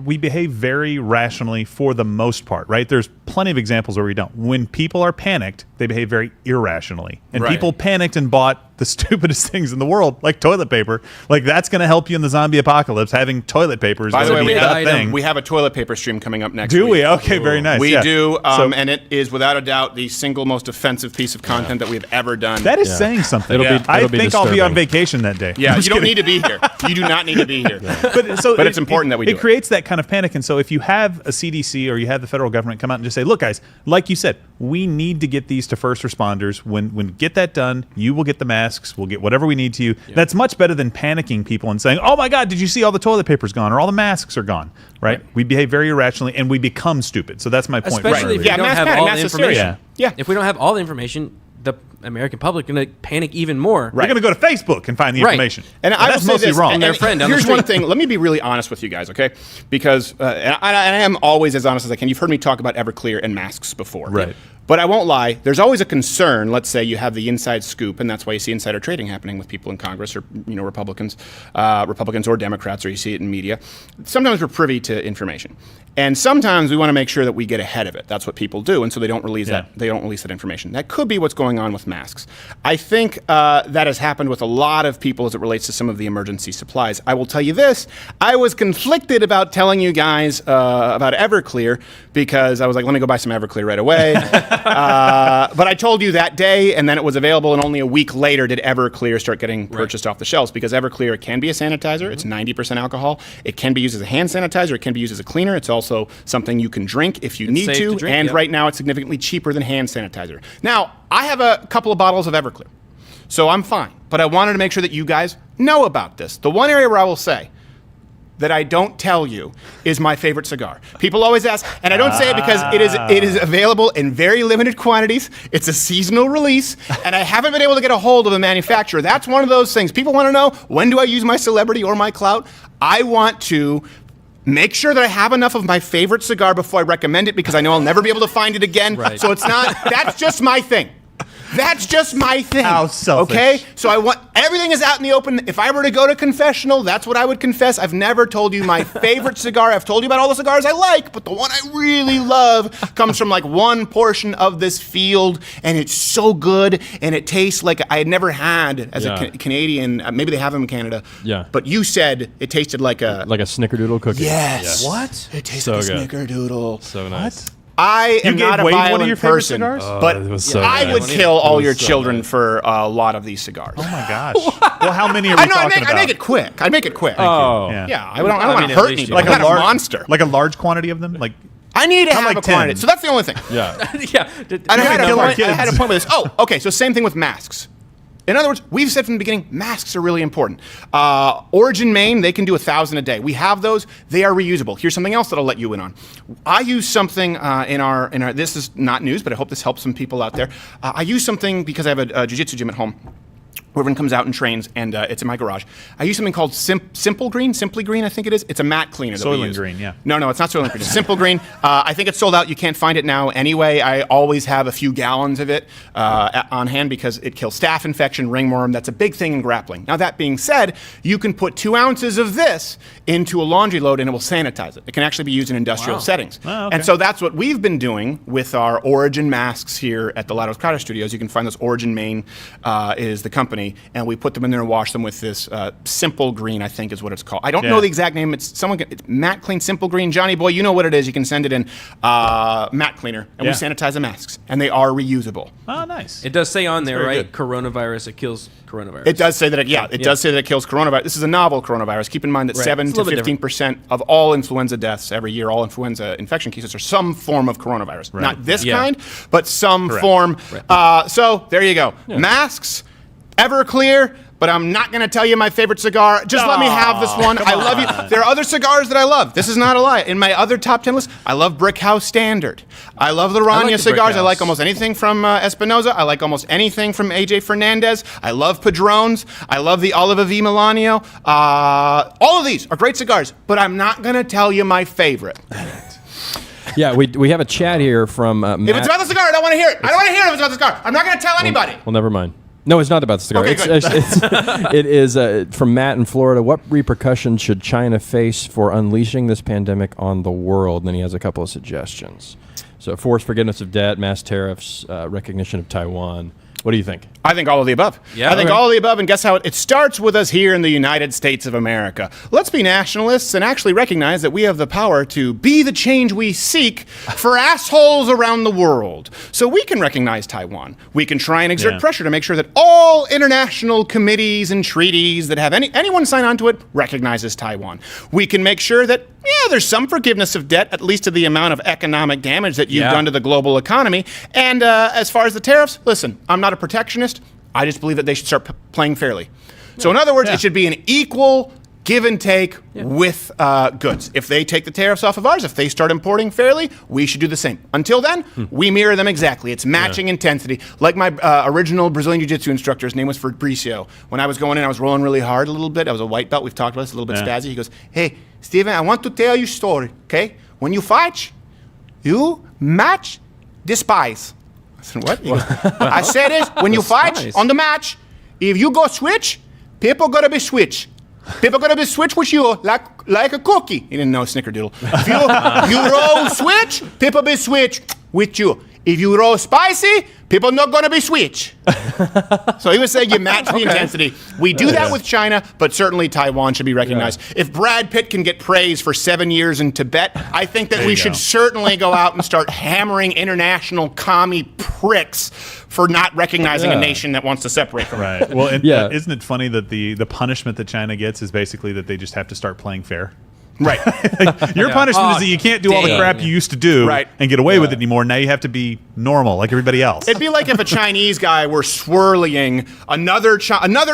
we behave very rationally for the most part, right? There's plenty of examples where we don't. When people are panicked, they behave very irrationally. And people panicked and bought the stupidest things in the world, like toilet paper. Like, that's going to help you in the zombie apocalypse. Having toilet paper is By the way, thing. we have a toilet paper stream coming up next week. Do we? Okay, very nice. We do, and it is without a doubt the single most offensive piece of content that we have ever done. That is saying something. I think I'll be on vacation that day. Yeah, you don't need to be here. You do not need to be here. But it's important that we do it. It creates that kind of panic. And so if you have a CDC or you have the federal government come out and just say, look, guys, like you said, we need to get these to first responders. When we get that done, you will get the masks. We'll get whatever we need to you. Yeah. That's much better than panicking people and saying, oh my God, did you see all the toilet paper's gone or all the masks are gone, right? We behave very irrationally and we become stupid. So that's my point. Especially if we don't have all the information. If we don't have all the information, the American public going to panic even more. They're going to go to Facebook and find the information. And I will that's say mostly this, wrong. and their friend down the here's street. one thing. Let me be really honest with you guys, okay? Because and I am always as honest as I can. You've heard me talk about Everclear and masks before. Right. But I won't lie. There's always a concern. Let's say you have the inside scoop, and that's why you see insider trading happening with people in Congress or Republicans or Democrats, or you see it in media. Sometimes we're privy to information, and sometimes we want to make sure that we get ahead of it. That's what people do, and so they don't release that. They don't release that information. That could be what's going on with masks. I think that has happened with a lot of people as it relates to some of the emergency supplies. I will tell you this: I was conflicted about telling you guys about Everclear because I was like, let me go buy some Everclear right away. But I told you that day, and then it was available, and only a week later did Everclear start getting purchased off the shelves, because Everclear can be a sanitizer. It's 90% alcohol. It can be used as a hand sanitizer. It can be used as a cleaner. It's also something you can drink if you need to. And right now it's significantly cheaper than hand sanitizer. Now, I have a couple of bottles of Everclear, so I'm fine. But I wanted to make sure that you guys know about this. The one area where I will say that I don't tell you is my favorite cigar. People always ask, and I don't say it because it is available in very limited quantities. It's a seasonal release, and I haven't been able to get a hold of a manufacturer. That's one of those things. People want to know, when do I use my celebrity or my clout? I want to make sure that I have enough of my favorite cigar before I recommend it, because I know I'll never be able to find it again. So it's not, that's just my thing. That's just my thing. How selfish. Okay? So everything is out in the open. If I were to go to confessional, that's what I would confess. I've never told you my favorite cigar. I've told you about all the cigars I like, but the one I really love comes from like one portion of this field, and it's so good, and it tastes like I had never had as a Canadian. Maybe they have them in Canada. Yeah. But you said it tasted like a snickerdoodle cookie. Yes. Yeah. What? It tastes like a snickerdoodle. So nice. I am not a violent person, cigars? but it was so I nice. would kill all your so children nice. for a lot of these cigars. Oh my gosh. Well, how many are we talking about? I make it quick. I make it quick. Oh. Yeah. I don't want to hurt anybody. Like I'm a not a monster. Like a large quantity of them? Like I need to Not have like a quantity. 10. So that's the only thing. Yeah. I had a kids. point with this. Oh, okay. So same thing with masks. In other words, we've said from the beginning, masks are really important. Origin Maine, they can do 1,000 a day. We have those. They are reusable. Here's something else that I'll let you in on. I use something in our. This is not news, but I hope this helps some people out there. I use something because I have a jiu-jitsu gym at home. Everyone comes out and trains, and it's in my garage. I use something called Simply Green, I think it is. It's a matte cleaner that we use. Soylent Green, yeah. No, it's not Soylent Green. It's Simple Green. I think it's sold out. You can't find it now anyway. I always have a few gallons of it on hand because it kills staph infection, ringworm. That's a big thing in grappling. Now, that being said, you can put 2 ounces of this into a laundry load, and it will sanitize it. It can actually be used in industrial settings. Oh, okay. And so that's what we've been doing with our Origin masks here at the BlazeTV studios. You can find those. Origin Maine is the company, and we put them in there and wash them with this Simple Green, I think is what it's called. I don't know the exact name. It's Matte Clean Simple Green. Johnny boy, you know what it is. You can send it in matte cleaner, and we sanitize the masks, and they are reusable. Oh, nice. It does say on there, right? good. Coronavirus. It kills coronavirus. It does say that. It does say that it kills coronavirus. This is a novel coronavirus. Keep in mind that 7 to 15% of all influenza deaths every year, all influenza infection cases, are some form of coronavirus. Right. Not this kind, but some form. So there you go. Masks, Everclear. But I'm not going to tell you my favorite cigar. Just let me have this one. I love you. There are other cigars that I love. This is not a lie. In my other top 10 list, I love Brick House Standard. I love the Rania cigars. I like almost anything from Espinosa. I like almost anything from AJ Fernandez. I love Padrones. I love the Oliva V. Milanio. All of these are great cigars, but I'm not going to tell you my favorite. Yeah, we have a chat here from Matt. If it's about the cigar, I don't want to hear it. I don't want to hear it if it's about the cigar. I'm not going to tell anybody. Well, never mind. No, it's not about the cigar. Okay, It is from Matt in Florida. What repercussions should China face for unleashing this pandemic on the world? And then he has a couple of suggestions. So forced forgiveness of debt, mass tariffs, recognition of Taiwan. What do you think? I think all of the above. Yeah, I think okay. all of the above, and guess how? It starts with us here in the United States of America. Let's be nationalists and actually recognize that we have the power to be the change we seek for assholes around the world. So we can recognize Taiwan. We can try and exert pressure to make sure that all international committees and treaties that have anyone sign on to it recognizes Taiwan. We can make sure that, there's some forgiveness of debt, at least to the amount of economic damage that you've done to the global economy. And as far as the tariffs, listen, I'm not a protectionist. I just believe that they should start playing fairly. So in other words, it should be an equal give and take with goods. If they take the tariffs off of ours, if they start importing fairly, we should do the same. Until then, we mirror them exactly. It's matching intensity. Like my original Brazilian Jiu-Jitsu instructor, his name was Blasio. When I was going in, I was rolling really hard a little bit. I was a white belt. We've talked about this, a little bit spazzy. He goes, hey, Steven, I want to tell you a story, okay? When you fight, you match the spies. I said, what? He goes, I said is, when you fight on the match, if you go switch, people gonna be switch. People gonna be switch with you like a cookie. He didn't know snickerdoodle. If you roll switch, people be switch with you. If you roll spicy, people not gonna be switch. So he was saying you match the intensity. We do that with China, but certainly Taiwan should be recognized. If Brad Pitt can get praise for 7 years in Tibet, I think that we should certainly go out and start hammering international commie pricks for not recognizing a nation that wants to separate from Right. Well, and, isn't it funny that the punishment that China gets is basically that they just have to start playing fair? Right. Your punishment is that you can't do all the crap you used to do and get away with it anymore. Now you have to be normal like everybody else. It'd be like if a Chinese guy were swirling another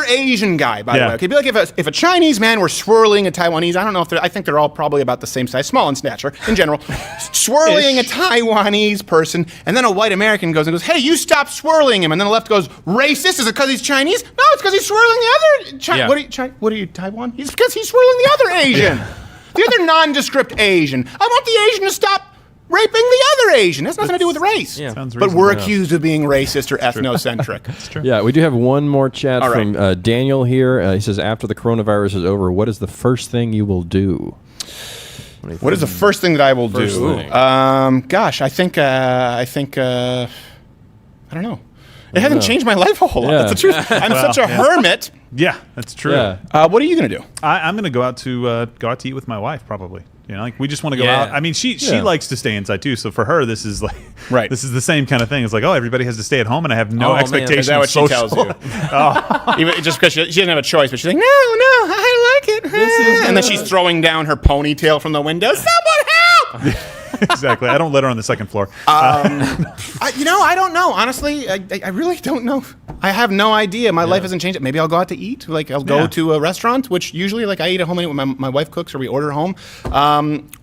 Asian guy, by the way. It'd be like if a Chinese man were swirling a Taiwanese, I don't know if I think they're all probably about the same size, small in stature in general, swirling a Taiwanese person, and then a white American goes and goes, hey, you stop swirling him. And then the left goes, racist? Is it because he's Chinese? No, it's because he's swirling the other What are you, Taiwan? It's because he's swirling the other Asian. The other nondescript Asian. I want the Asian to stop raping the other Asian. That's nothing to do with race. But we're accused of being racist or ethnocentric. That's true. Yeah, we do have one more chat from Daniel here. He says, after the coronavirus is over, what is the first thing you will do? What is the first thing that I will do? Gosh, I think I don't know. It hasn't changed my life a whole lot. That's the truth. I'm such a hermit. Yeah, that's true. What are you going to do? I'm going to go out to eat with my wife, probably. You know, like we just want to go out. I mean, she likes to stay inside too. So for her, this is like this is the same kind of thing. It's like, oh, everybody has to stay at home, and I have no expectation. Is that what she tells you? Even just because she doesn't have a choice, but she's like, no, I like it. And then she's throwing down her ponytail from the window. Someone help! Exactly. I don't let her on the second floor. I don't know. Honestly, I really don't know. I have no idea. My life hasn't changed. Maybe I'll go out to eat. Like I'll go to a restaurant, which usually like I eat at home anyway. My wife cooks or we order home.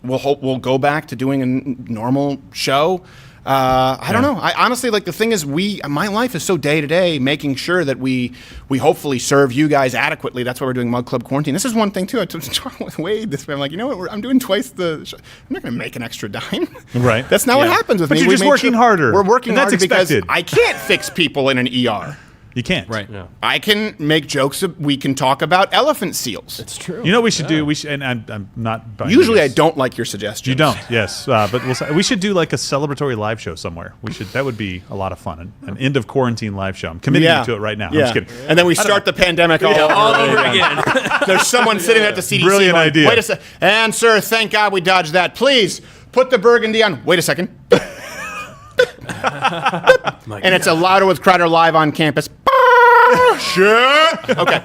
We'll go back to doing a normal show. I don't know. I honestly, like, the thing is, my life is so day to day, making sure that we hopefully serve you guys adequately. That's why we're doing Mug Club Quarantine. This is one thing too. I was talking with Wade this way. I'm like, you know what? I'm doing twice the show. I'm not going to make an extra dime. Right. That's not what happens with me. But you're just working harder. We're working harder because expected. I can't fix people in an ER. You can't. Right. Yeah. I can make jokes. We can talk about elephant seals. It's true. You know what we should do? We should, and I'm not. Usually, I don't like your suggestions. You don't. Yes, but we should do like a celebratory live show somewhere. That would be a lot of fun. An end of quarantine live show. I'm committing to it right now. Yeah. I'm just kidding. And then we start the pandemic all over again. There's someone sitting at the CDC. Brilliant idea. Wait a second. And sir, thank God we dodged that. Please put the burgundy on. Wait a second. And it's a Louder with Crowder live on campus. Shit. Okay.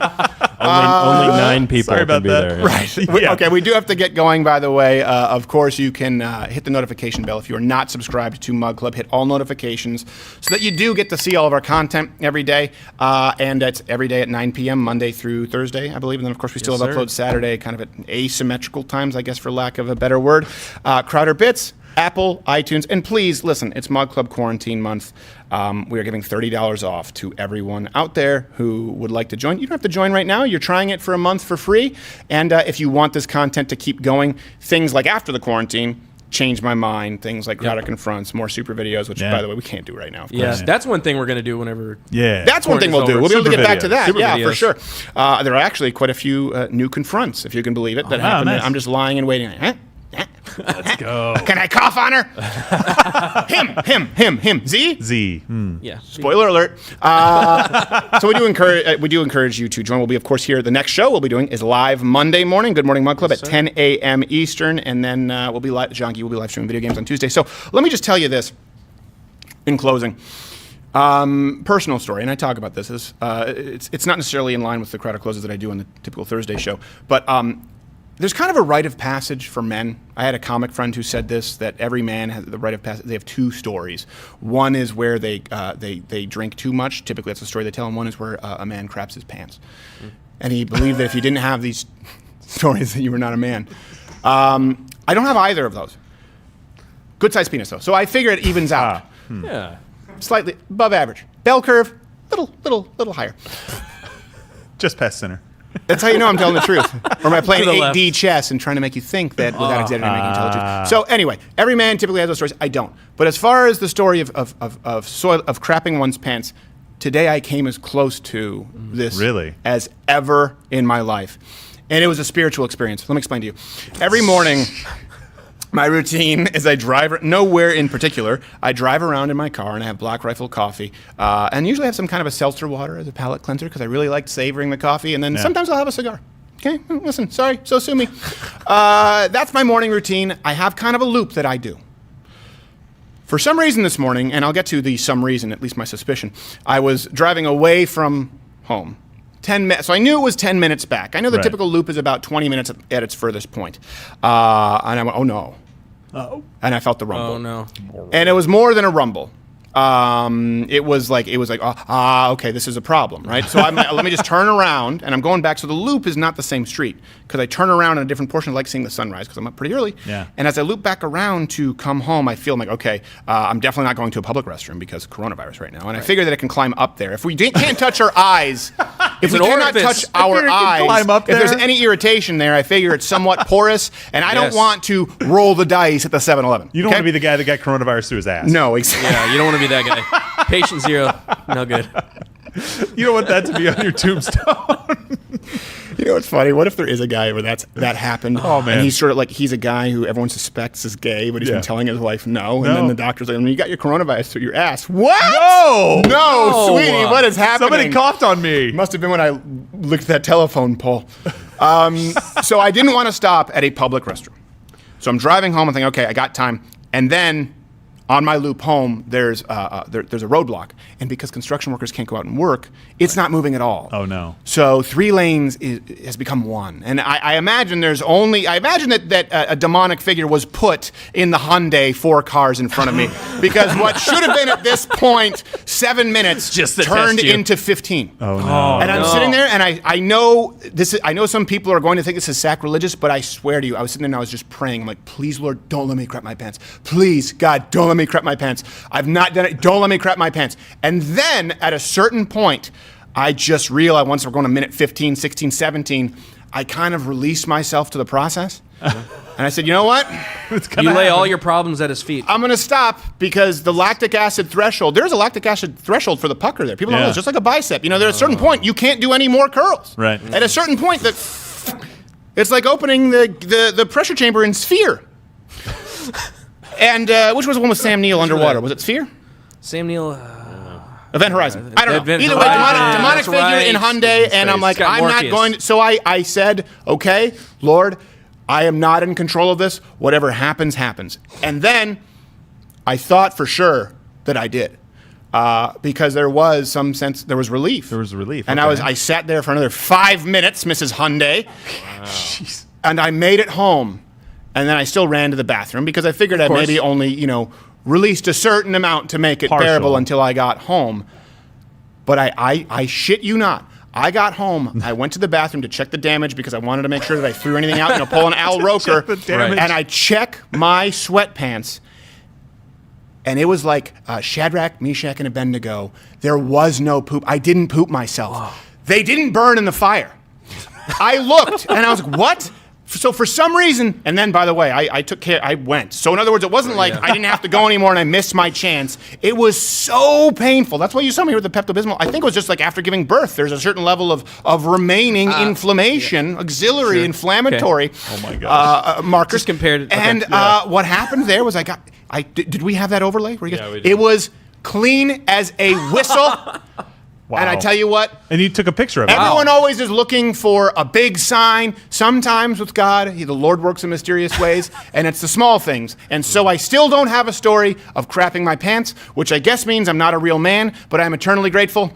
Only 9 people sorry about can be that. there. Right. Okay, we do have to get going, by the way. Of course, you can hit the notification bell if you are not subscribed to Mug Club. Hit all notifications so that you do get to see all of our content every day. And it's every day at 9 p.m., Monday through Thursday, I believe. And then, of course, we still have uploads Saturday, kind of at asymmetrical times, I guess, for lack of a better word. Crowder Bits, Apple, iTunes, and please, listen, it's Mug Club Quarantine Month. We are giving $30 off to everyone out there who would like to join. You don't have to join right now. You're trying it for a month for free. And if you want this content to keep going, things like after the quarantine, Change My Mind, things like Crowder Confronts, more super videos, which, by the way, we can't do right now. That's one thing we're going to do whenever. That's one thing we'll do. We'll be able to get back to that. Super yeah, videos. for sure. There are actually quite a few new confronts, if you can believe it, that happen. Nice. I'm just lying and waiting. Huh? Let's go. Can I cough on her? him. Z. Yeah. Spoiler alert. So we do encourage you to join. We'll be, of course, here. The next show we'll be doing is live Monday morning. Good Morning Mug Club at 10 a.m. Eastern, and then we'll be Jonky will be live streaming video games on Tuesday. So let me just tell you this in closing. Personal story, and I talk about this. It's not necessarily in line with the Crowder Closes that I do on the typical Thursday show, but there's kind of a rite of passage for men. I had a comic friend who said this, that every man has the rite of passage. They have two stories. One is where they drink too much. Typically, that's the story they tell, and one is where a man craps his pants. And he believed that if you didn't have these stories, that you were not a man. I don't have either of those. Good-sized penis, though. So I figure it evens out. Yeah. Slightly above average. Bell curve, little higher. Just past center. That's how you know I'm telling the truth. Or am I playing To the 8D left. chess and trying to make you think that without exaggerating making you tell the truth? So anyway, every man typically has those stories. I don't. But as far as the story of crapping one's pants, today I came as close to this as ever in my life. And it was a spiritual experience. Let me explain to you. Every morning, my routine is I drive, nowhere in particular, I drive around in my car and I have Black Rifle coffee and usually have some kind of a seltzer water as a palate cleanser because I really like savoring the coffee, and then sometimes I'll have a cigar. Okay, listen, sorry, so sue me. That's my morning routine. I have kind of a loop that I do. For some reason this morning, and I'll get to the some reason, at least my suspicion, I was driving away from home. 10 minutes. So I knew it was 10 minutes back. I know the typical loop is about 20 minutes at its furthest point. And I went, oh no. Uh-oh. And I felt the rumble. Oh no. And it was more than a rumble. It was like, okay, this is a problem, right? So let me just turn around, and I'm going back. So the loop is not the same street because I turn around in a different portion. I like seeing the sunrise because I'm up pretty early. Yeah. And as I loop back around to come home, I feel like, okay, I'm definitely not going to a public restroom because of coronavirus right now. And I figure that it can climb up there. If we can't touch our eyes, if we cannot touch our eyes, if there's any irritation there, I figure it's somewhat porous, and I don't want to roll the dice at the 7-Eleven. You don't want to be the guy that got coronavirus through his ass. No, exactly. Yeah, you don't want to be that guy. Patient zero, no good. You don't want that to be on your tombstone. You know what's funny? What if there is a guy where that happened? Oh, man. And he's sort of like, he's a guy who everyone suspects is gay, but he's been telling his wife no. And then the doctor's like, you got your coronavirus through your ass. What? No, sweetie, what is happening? Somebody coughed on me. Must have been when I looked at that telephone pole. So I didn't want to stop at a public restroom. So I'm driving home and thinking, okay, I got time. And then on my loop home, there's a roadblock. And because construction workers can't go out and work, it's not moving at all. Oh, no. So 3 lanes has become 1. And I imagine that a demonic figure was put in the Hyundai 4 cars in front of me. Because what should have been at this point 7 minutes Just to turned test you. into 15. Oh, no. And I'm sitting there, and I know some people are going to think this is sacrilegious, but I swear to you, I was sitting there and I was just praying. I'm like, please, Lord, don't let me crap my pants. Please, God, don't let me crap my pants. I've not done it. Don't let me crap my pants. And then at a certain point, I just realized once we're going to minute 15, 16, 17, I kind of released myself to the process. And I said, you know what? You lay all your problems at his feet. I'm going to stop because the lactic acid threshold, there's a lactic acid threshold for the pucker there. People don't know it's just like a bicep. You know, there's a certain point you can't do any more curls. Right. At a certain point, it's like opening the pressure chamber in Sphere. And which was the one with Sam Neill underwater? Was it Sphere? Sam Neill. Event Horizon. I don't know. Event Either way, Horizon. demonic That's figure right. in Hyundai, and I'm like, Scott I'm not Morpheus. going to. So I said, okay, Lord, I am not in control of this. Whatever happens, happens. And then I thought for sure that I did. Because there was some sense, there was relief. There was relief. And okay. I sat there for another 5 minutes, Mrs. Hyundai. Wow. And I made it home. And then I still ran to the bathroom because I figured I maybe only, released a certain amount to make it bearable until I got home. But I shit you not. I got home. I went to the bathroom to check the damage because I wanted to make sure that I threw anything out, pull an Al Roker. And I check my sweatpants. And it was like Shadrach, Meshach, and Abednego. There was no poop. I didn't poop myself. Whoa. They didn't burn in the fire. I looked, and I was like, what? So for some reason, and then by the way, I took care. I went. So in other words, it wasn't like I didn't have to go anymore and I missed my chance. It was so painful. That's why you saw me with the Pepto-Bismol. I think it was just like after giving birth, there's a certain level of remaining inflammation, auxiliary inflammatory. Okay. Oh my gosh. Markers. Just compared. Okay. And what happened there was did we have that overlay? Yeah, we did. It was clean as a whistle. Wow. And I tell you what. And you took a picture of it. Everyone always is looking for a big sign. Sometimes with God, the Lord works in mysterious ways, and it's the small things. And so I still don't have a story of crapping my pants, which I guess means I'm not a real man, but I'm eternally grateful.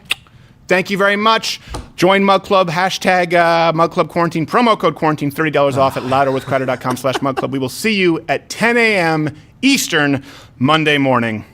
Thank you very much. Join Mug Club, hashtag Mug Club Quarantine, promo code Quarantine, $30 off at louderwithcrowder.com/Mug Club. We will see you at 10 a.m. Eastern Monday morning.